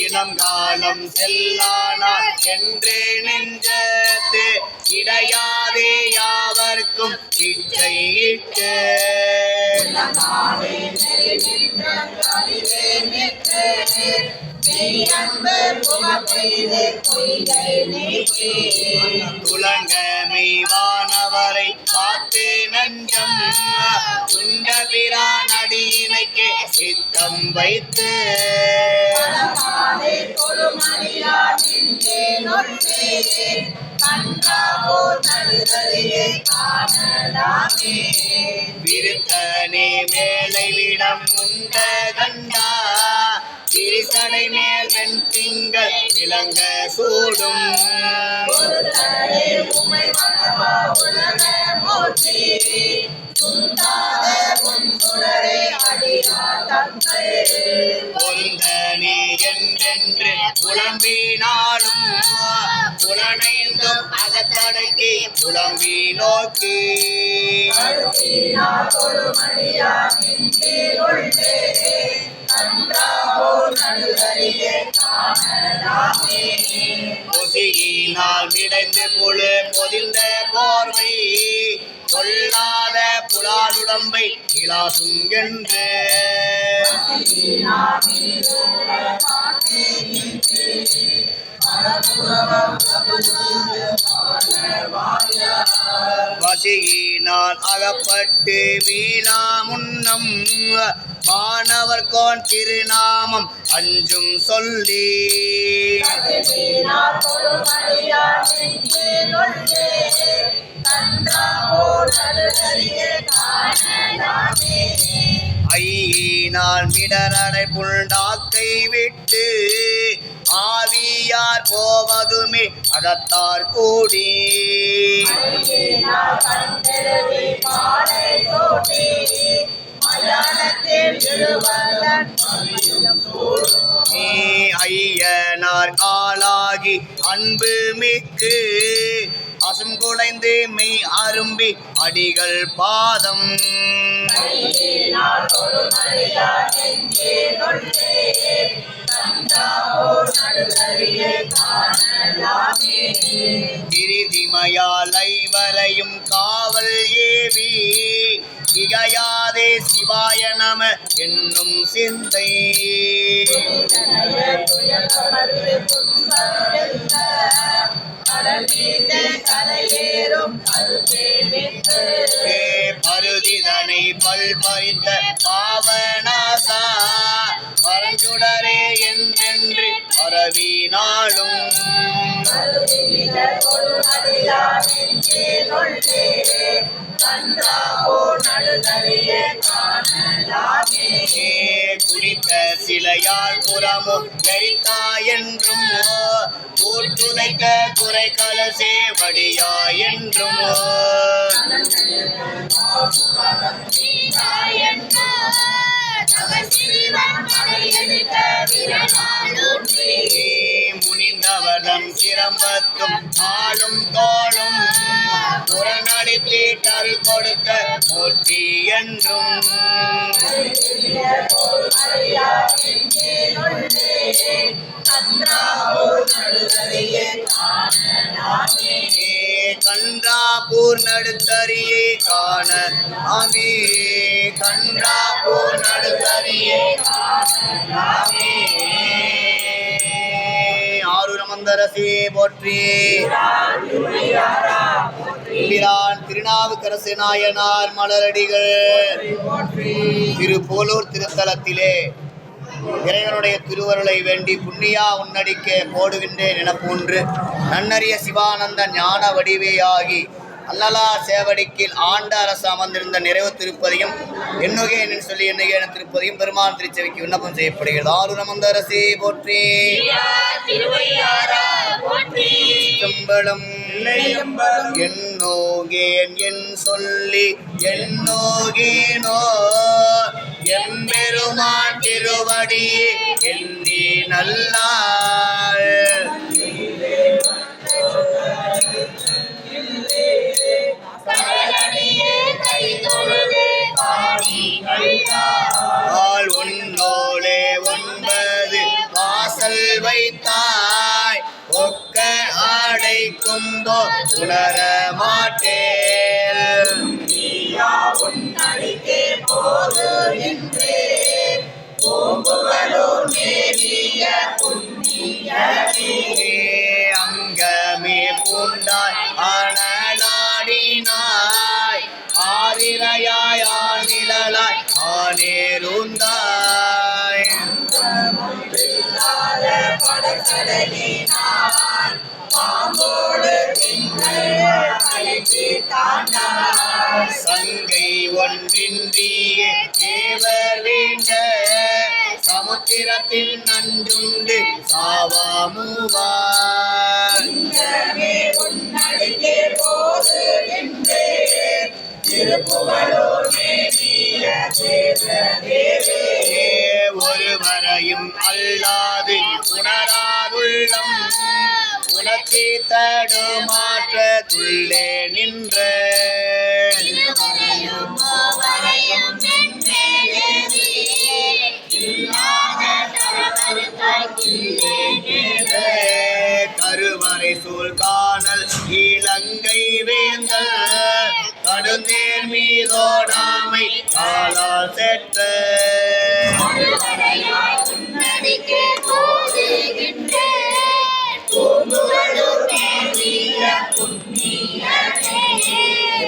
இளங்காலம் செல்லானார் என்று நெஞ்சத்து இடையாதே யாவர்க்கும் இச்சையிட்டு துலங்கமைவானவரை பார்த்து நஞ்சம் உண்ட பிரான் அடியினைக்கு சித்தம் வைத்து விருத்தனே மேலை விடம் உண்ட கண்டா திரிசடை மேல் வெண் திங்கள் இளங்க சூடும் பொருந்தனே என்றென்று புலம்பினாலும் புலனைந்தும் அகத்தடக்கி புலம்பி நோக்கி பொசியினால் விடைந்து புழு பொதிந்த போர்வை கொள்ளாத புலாலுடம்பை இலாசும் என்று வசியினால் அகப்பட்டு வீணா முன்னம் வானவர்கோன் திருநாமம் அஞ்சும் சொல்லி ஐயினால் மிடரடை புல்டாக்கை விட்டு ஆவியார் போவதுமே அகத்தார் கூடி கல்யாணத்தில் விழுவதன் நீ ஐயனார் ஆளாகி அன்பு மிக்கு அசங்குலைந்து மெய் அரும்பி அடிகள் பாதம் கிரிதிமையால் ஐவரையும் காவல் ஏவி திகையாதே சிவாய நம என்னும் சிந்தை பருதிதனை பல் பறித்த பாவனாசா பரஞ்சுடரே என்றென்று பரவினாலும் குடித்த சிலையால் புறமும் எரித்தா என்றும் கூற்றுதைக்க குறை கலசே வடியா என்றும் முனிந்தவர்தம் சிரம்பத்தும் ஆளும் தோளும் புறநடித்தீட்டல் கொடுத்த மூர்த்தி என்றும் கன்றாபூர் நடுத்தரியை காண ஆமே கன்றாபூர் நடுத்தரியை ஆமே ஆரூரமந்தரசே போற்றி பிரான் திருநாவுக்கரசு நாயனார் மலரடிகள் திருப்போலூர் திருத்தலத்திலே இறைவனுடைய திருவருளை வேண்டி புண்ணியா உன்னடிக்க போடுகின்றேன் என போன்று நன்னறிய சிவானந்த ஞான வடிவேயாகி அல்லலா சேவடிக்கில் ஆண்ட அரசு அமர்ந்திருந்த நிறைவு திருப்பதியும் எண்ணுகேன் சொல்லி எண்ணுகேன திருப்பதியும் பெருமான் திருச்செவிக்கு விண்ணப்பம் செய்யப்படுகிறது. ஆரூரமந்த அரசே போற்றி செம்பலம் எண்ணோகேன் என் சொல்லி எண்ணோகேனோ எம்பெருமான் திருவடியே எண்ணி நல்லாள் உன்னோளே 9 வாசல் வைத்தாய் ஒக்க அடைக்கும்போ உணர மாட்டேன் அங்கமே பூண்டாய் அனலாடினாய் ஆதிரையாய் ஆனிழலாய் ஆனேருந்தாய் சங்கை ஒன்றின்றியே தேவர் வேண்ட சமுத்திரத்தில் நஞ்சுண்டு சாவாமுவார் ஒருவரையும் அல்லாது உணராதுள்ளம் உனக்கு தடுமாற்ற துள்ளே நின்ற கருவறை சூழ் காணல் இலங்கை வேந்தல் கடுந்தேர் மீதோடாமை காலால் செற்ற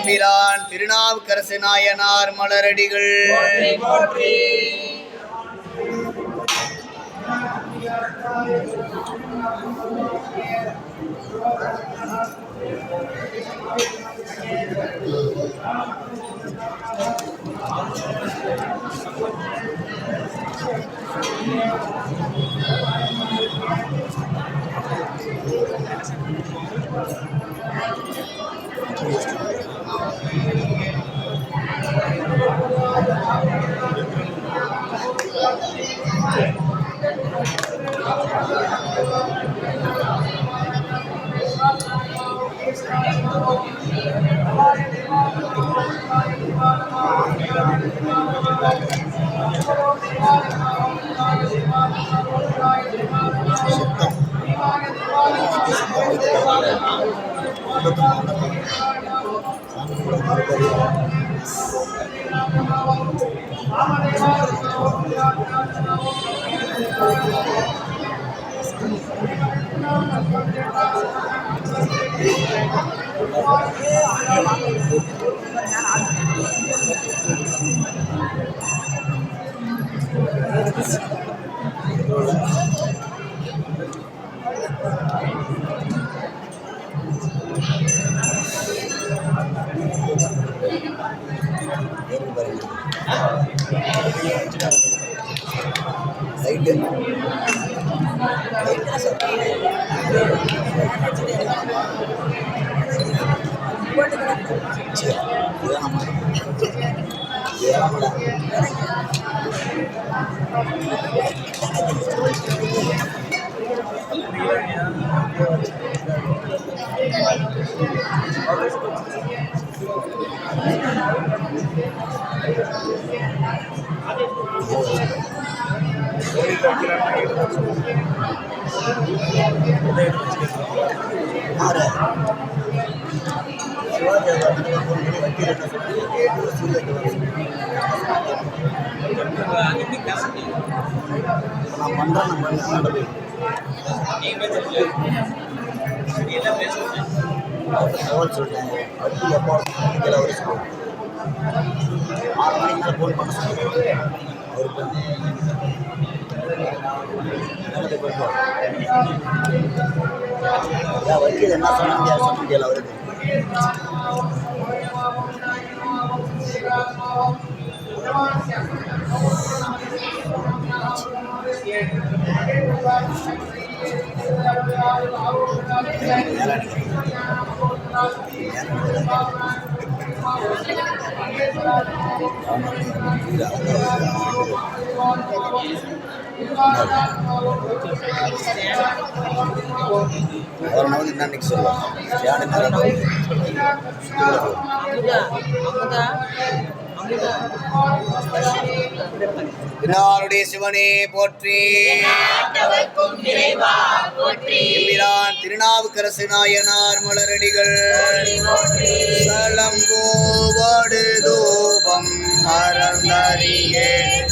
பிரான் திருநாவுக்கரசு நாயனார் மலரடிகள் வக்கீல் என்ன சொல்ல முடியல அவருக்கு. அவரை வந்து இன்னைக்கு சொல்லுவாங்க பின்னாருடைய சிவனே போற்றி. எம்பிரான் திருநாவுக்கரசு நாயனார் மலரடிகள் சலம்போடு தூபம் மறந்தறியே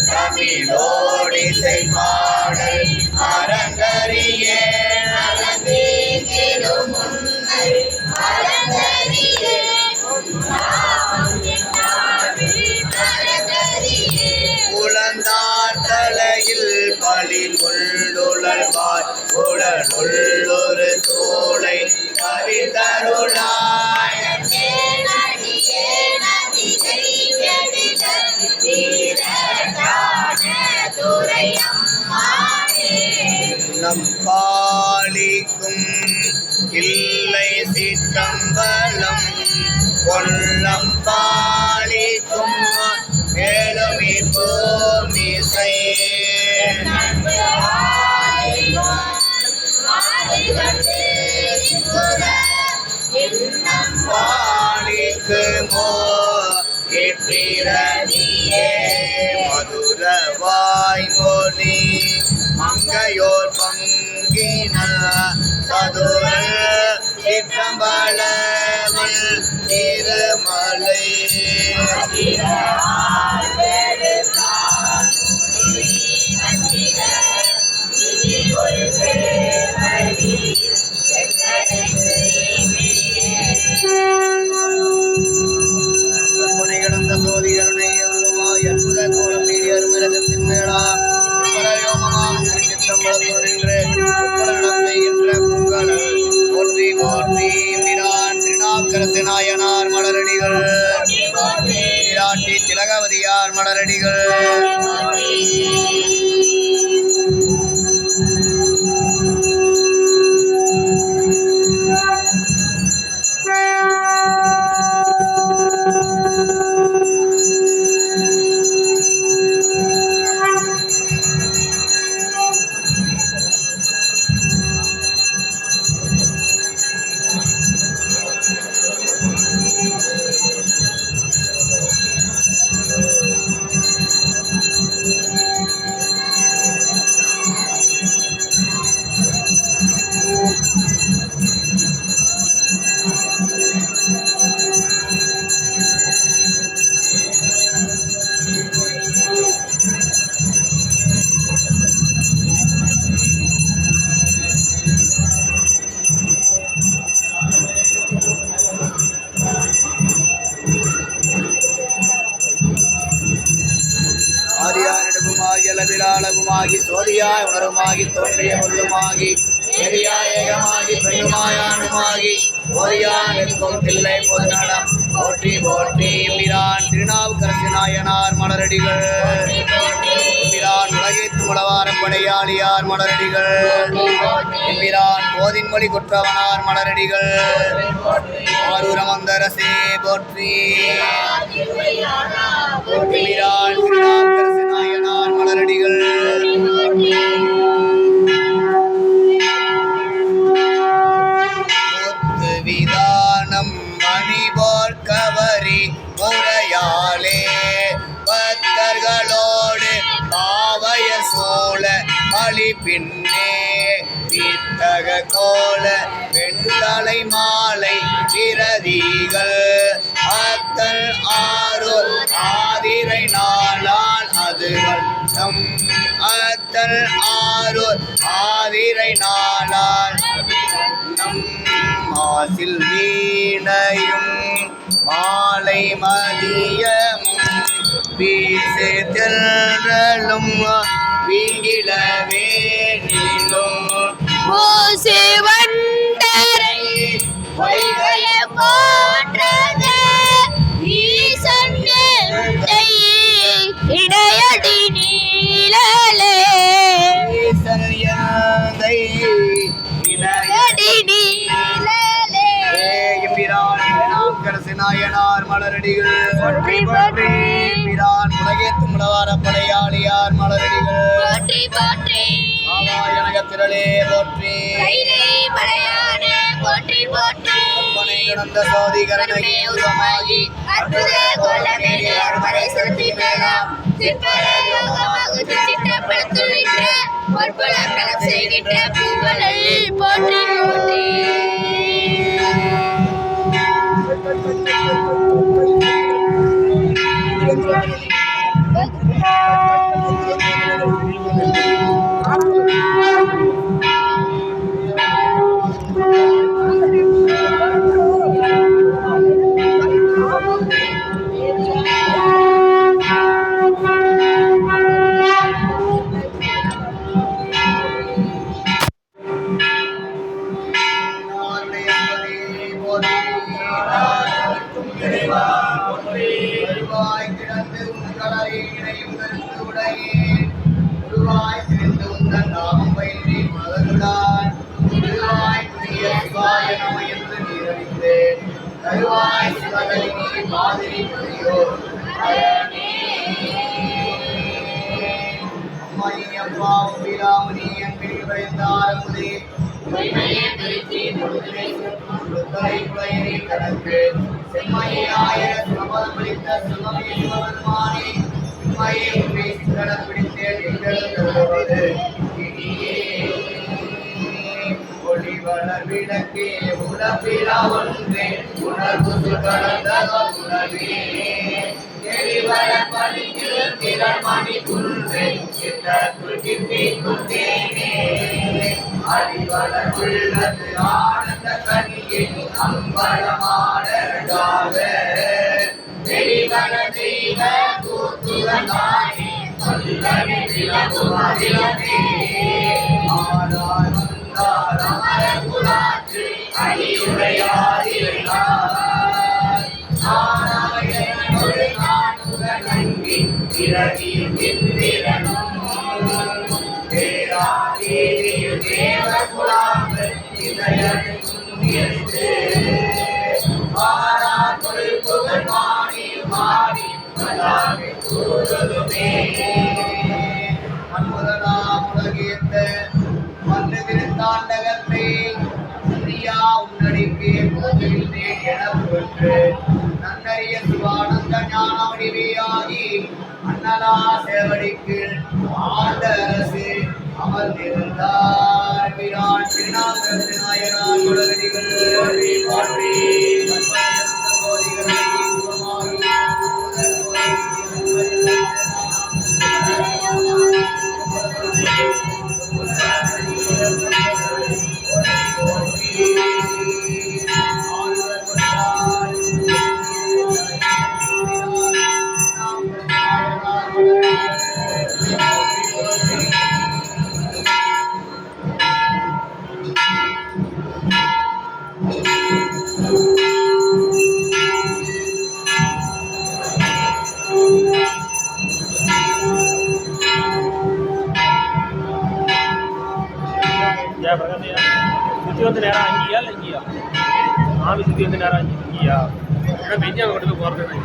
தமிழோடிசை பாடல் மறந்தறியே உளந்தார் தலையில் பலி கொள்ளுழல்வாய் உடலுள்ளொரு தோளை கவிதருளாய் நம் பாலிக்கும் இல்லை சிற்றம்பலம் கொல்லம் பாலிக்கும் மேலும் இப்போமிசை பாலிக்குமோ இப்பிரதியே மதுர வாய்மொழி மங்கையோர் பங்கின சதுர சிற்றம்பலவன் திருமலை அளவுமாகி சோதியாய் உணருமாகி தோன்றிய உள்ளுமாகி ஏரியாய் ஏகமாகி பெண்ணுமாயானுமாகி ஓரியான் இருக்கும் தில்லை பொதுநடம் போற்றி போற்றி எம்பிரான் திருநாவுக்கரசு நாயனார் மலரடிகள் எம்பிரான் உலகேத்து முளவாரம் படையாளியார் மலரடிகள் எம்பிரான் போதின்மொழி குற்றவனார் மலரடிகள் ஆரூரமந்தரசே போற்றி எம்பிரான் திருநாவுக்கரசு நாயனார் மலரடிகள் விதானம் மணிபோர் கவரி முறையாலே பக்தர்களோடு பாவய சோழ மலி பின்னே வித்தக கோல வெண்தலை மாலை பிரதிகள் அத்தல் ஆரூர் ஆதிரை நாளால் அதுகள் நம் அத்தல் ஆரூர் ஆதிரை நாளால் நம் மாசில் வீணையும் மாலை மதியமும் வீசு திரளும் வீங்கிலவே நிலும் பூசு வண்டரை பொய்கைய போன்றது ஈசன் எந்தை இடையடி நீழலே ஈசன் எந்தை இடையடி நீழலே எம்பிரான் திருநாவுக்கரசு நாயனார் மலரடிகள் போற்றி போற்றி எம்பிரான் உலகேத்து முளவார படையாளியார் மலரடிகள் போற்றி போற்றி ஆவாயனகத்திரளே போற்றி கைலை மலையானே போற்றி போற்றி அப்பனை கிடந்த சோதி கருணை உருவமாகி அற்புத கோலமேனி அருமறை செலுத்தி மேலாம் சிற்பர யோகமாக சிற்றப்படுத்துகின்ற பொற்புலக்கலம் செய்கின்ற பூவலை போற்றி போற்றி விளக்கே உணர்விழா ஒன்றே உணர்வு கடந்த உணவே எரிவர பணிக்கு திறமணி குன்றே குந்தேனே அறிவள உள்ளது ஆனந்த கனியே அம்பலமாடர்காக எரிவர தெய்வ கூத்துவனானே சொல்லவே விளங்குவதிலே ஆனார் வந்தார் அமர குலாற்று அடியுடையாதிரையார் நாராயணனொரு நான்முக நங்கி பிறவியும் இந்திரனும் தேராதேவியும் தேவகுலாங்கள் இதயனும் இருந்து ஆரார் புகழ் மாறியும் மாறி மலாவி கூறுதுமே அன்புதலாம் உலகேத்த மண்ணு திருத்தாண்டகத்தை சிறியா உன்னடிக்கே போகின்றேன் என பெற்று நன்னறிய சிவானந்த ஞான வடிவையாகி அண்ணலா சேவடிக்கு ஆண்ட அரசு அமர்ந்திருந்தார் பிரான் திருநாவுக்கரசு நாயனார் உலகடிகள் வாழ்வி ஜெய பிரகாஷையா சுற்றி வந்து நேரம் அங்கேயா இல்லை இங்கேயா ஆவி சுற்றி வந்து நேரம் இங்கேயா ஆனால் மெய்யாவை கொண்டு போய் போகிறது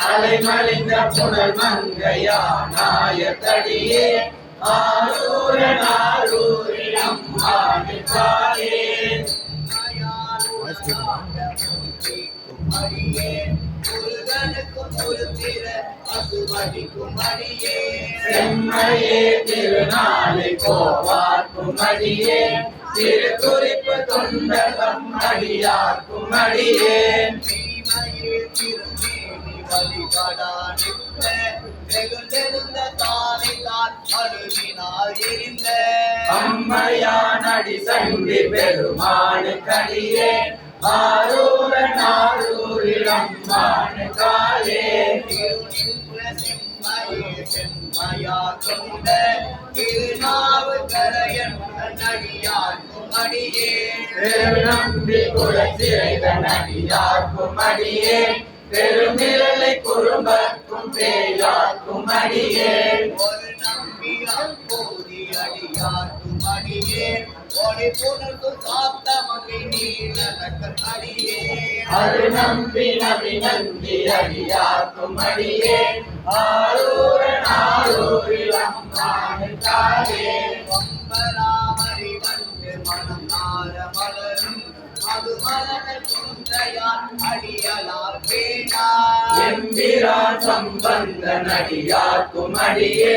அலைமலிந்த புனல் மங்கையா நாயத்தடியே ஆரூரன் ஆரூரிடம் ஆடித்தாயே செம்மையே திருநாளை போவார்க்கும் அடியே திரு குறிப்பு தொண்டகம் அடியார்க்கும் அடியே அம்மையானடி சண்டி பெருமானு கடியே ஆரூரன் ஆரூரிடம் மானுகாலே நம்பி குலச்சிறைதன் அடியார்க்கும் அடியே பெருமிரலை குறும்பக்கும் பேயார்க்கும் அடியே ஒரு நம்பியார் போதி அடியார்க்கும் அடியே ஒளி புனர்ந்து காத்த மகை நீலக்க அடியே அரு நம்பி நபி நந்தி அடியார்க்கும் அடியே ஆரூரன் ஆரூரிடம் மானுகாலே வம்பராமரி வந்து மனம் நார மலரும் அது மலர் குந்தையான் அடியலார் பேணா எம்பிரான் சம்பந்தன் அடியார்க்கும் அடியே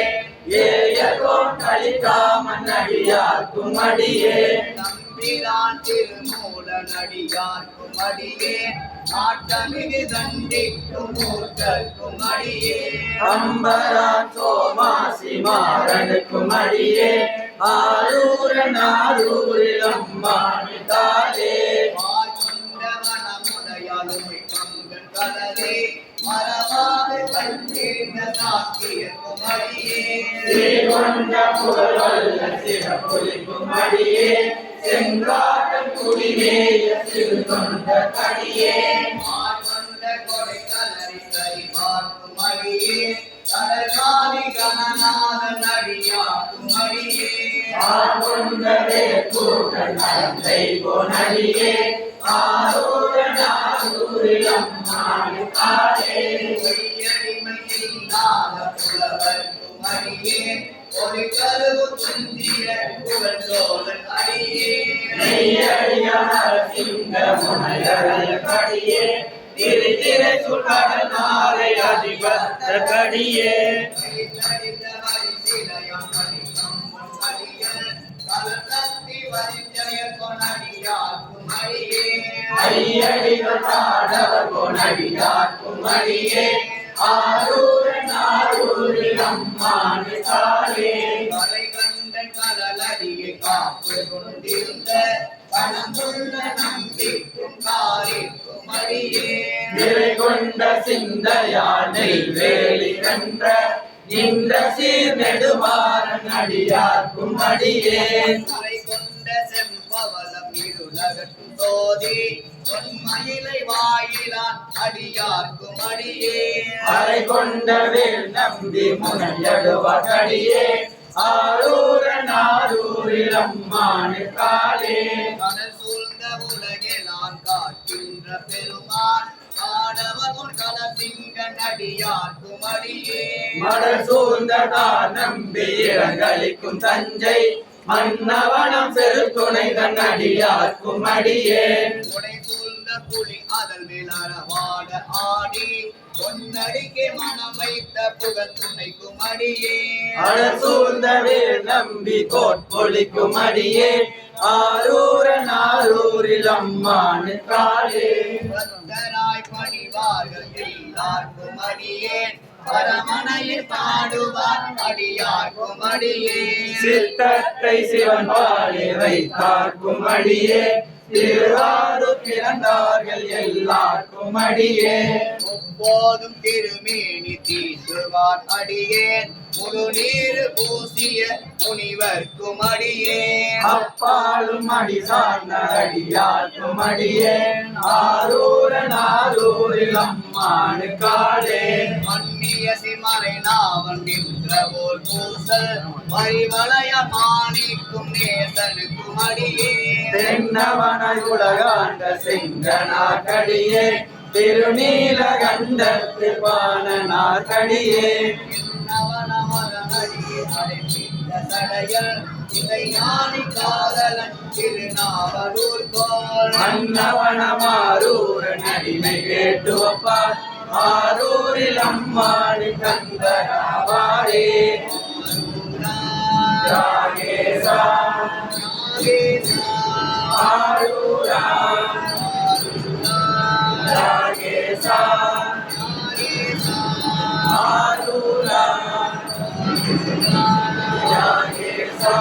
ஏயகோன் கலிகாமன் அடியார்க்கும் அடியே நம்பிரான் திருமூலன் அடியார்க்கும் அடியே நாட்டமிகு தண்டிக்கும் மூர்க்கர்க்கும் அடியே அம்பரான் சோமாசி மாறனுக்கும் அடியே ஆரூரன் ஆரூரில் அம்மானிதாலே வாய்ந்தவனமுடையாளுமை பங்கன் கலரே மரமாக கண்டிருந்த சாக்கியக்கும் அடியே ஸ்ரீகொண்ட புகழ்வல்ல சிறப்புலிக்கும் அடியே செங்காட்டன் குடிமேய சிறுதொண்ட கடியே மாற்கொண்ட கொடை கலரி கை பார்க்கும் அடியே கடற்காலி கணநாதன் அடியாக்கும் அடியே ஆட்கொண்டதே கூட்டன் நலந்தை பொனடியே ஆரூரன் ஆரூரிடம் மானுகாலே அடிமையில்லாத புலவர்க்கும் அடியே ஒரு கருவு குந்திய புகழ் சோழன் அடியே நெய்யடியார் சிங்க முனையடைய கடியே திரை சுடல் நாளை அதிபத்த கடியே ஐயடிகள் பாடவர் கொனடியார்க்கும் அடியே ஆரூரன் ஆரூரில் அம்மானுகாலே கலை கண்ட கடலடியை காப்பு கொண்டிருந்த பணமுள்ள நம்பிக்கும் காரிக்கும் அடியே நிறை கொண்ட சிந்தையானை வேலி கன்ற நின்ற சீர் நெடுமாறன் அடியார்க்கும் அடியே கலை கொண்ட செம்பவளம் இருளகட்டும் சோதி பொன்மயிலை வாயிலான் அடியார்க்கும் அடியே அரை கொண்டவேல் நம்பி முனையடுவடியே ஆரூரன் ஆரூரில் அம்மானு காலே கடல் சூழ்ந்த உலகெல்லாம் காக்கின்ற பெருமான் ஆடவர் முன் கலசிங்கன் அடியார்க்கும் அடியே மடல் சூழ்ந்ததார் நம்பி இளங்களிக்கும் தஞ்சை மன்னவனம் செருத்துணை தன் அடியார்க்கும் அடியே உடை சூழ்ந்த புலி அதல் விளரவாட ஆடி பொன்னடிக்கே மனம் வைத்த புகழ் துணைக்கும் அடியே அடல் சூழ்ந்தவேல் நம்பி கோட்பொழிக்கும் அடியே ஆரூரன் ஆரூரில் அம்மானு காலே பக்தராய் பணிவார்கள் எல்லார்க்கும் அடியேன் பரமனையில் பாடுவார் அடியார்க்கும் அடியேன் சித்தத்தை சிவன் பாடி வைத்தார்க்கும் அடியே திருவாரூர் பிறந்தார்கள் எல்லாருக்கும் அடியே முப்போதும் திருமேனி தீண்டுவார் அடியேன் முழு நீர் பூசிய முனிவர்க்கும் அடியேன் அப்பாலும் அடி சார்ந்த அடியார்க்கும் அடியே ஆரூரன் ஆரூரில் அம்மானு காலே மன்னிய சிமறை நாவன் நின்ற ஓர் பூசல் பரிவளைய மாணிக்கும் நேசனுக்கும் அடியேன் தென்னவன உலகாண்ட செங்கனாக்கடியே திருநீலகண்டத்து பாணனாக்கடியே நவனமரனடியே அடைப்பித்த சடையல் இதை ஞானி காதலன் திருநாவலூர் கோள் மன்னவனமாரூரன் அடிமை கேட்டு வப்பார் ஆரூரில் அம்மானு கந்தராவாரே ராகேசா ஆரூரா ராகேசா ஆரூரா ராகேசா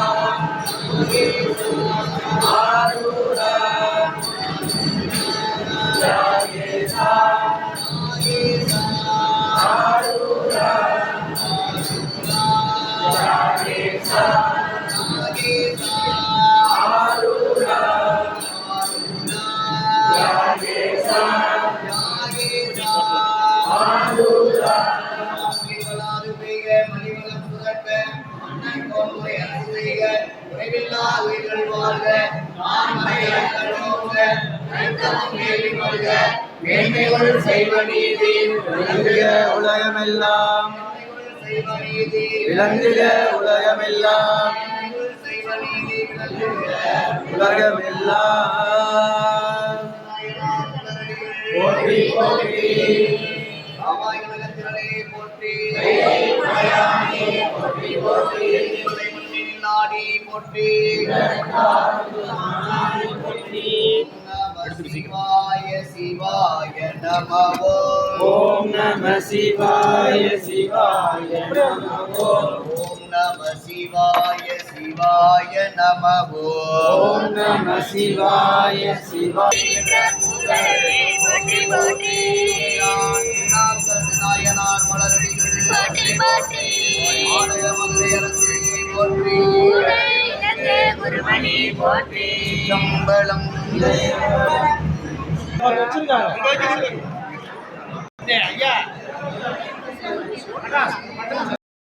ஆரூரா ராகேசா ஆரூரா ராகேசா ஆரூரா ராகேசா ஆரூரா செய்வ நீதி விளங்குக உலகமெல்லாம் விளங்குக உலகமெல்லாம் உலகமெல்லாம் போற்றி போற்றி சிவாய சிவாய நமோ ஓம் நம சிவாய சிவாய நமோ ஓம் நம சிவாய சிவாய நமோ ஓம் நம சிவாய சிவாய போற்றி போற்றி நாயனார் மலரடிகள் போற்றி போற்றி ஆலய மதுரை அரசே போற்றி இலங்கை குருமணி போற்றி சம்பளம் வச்சிருக்காங்க ஐயா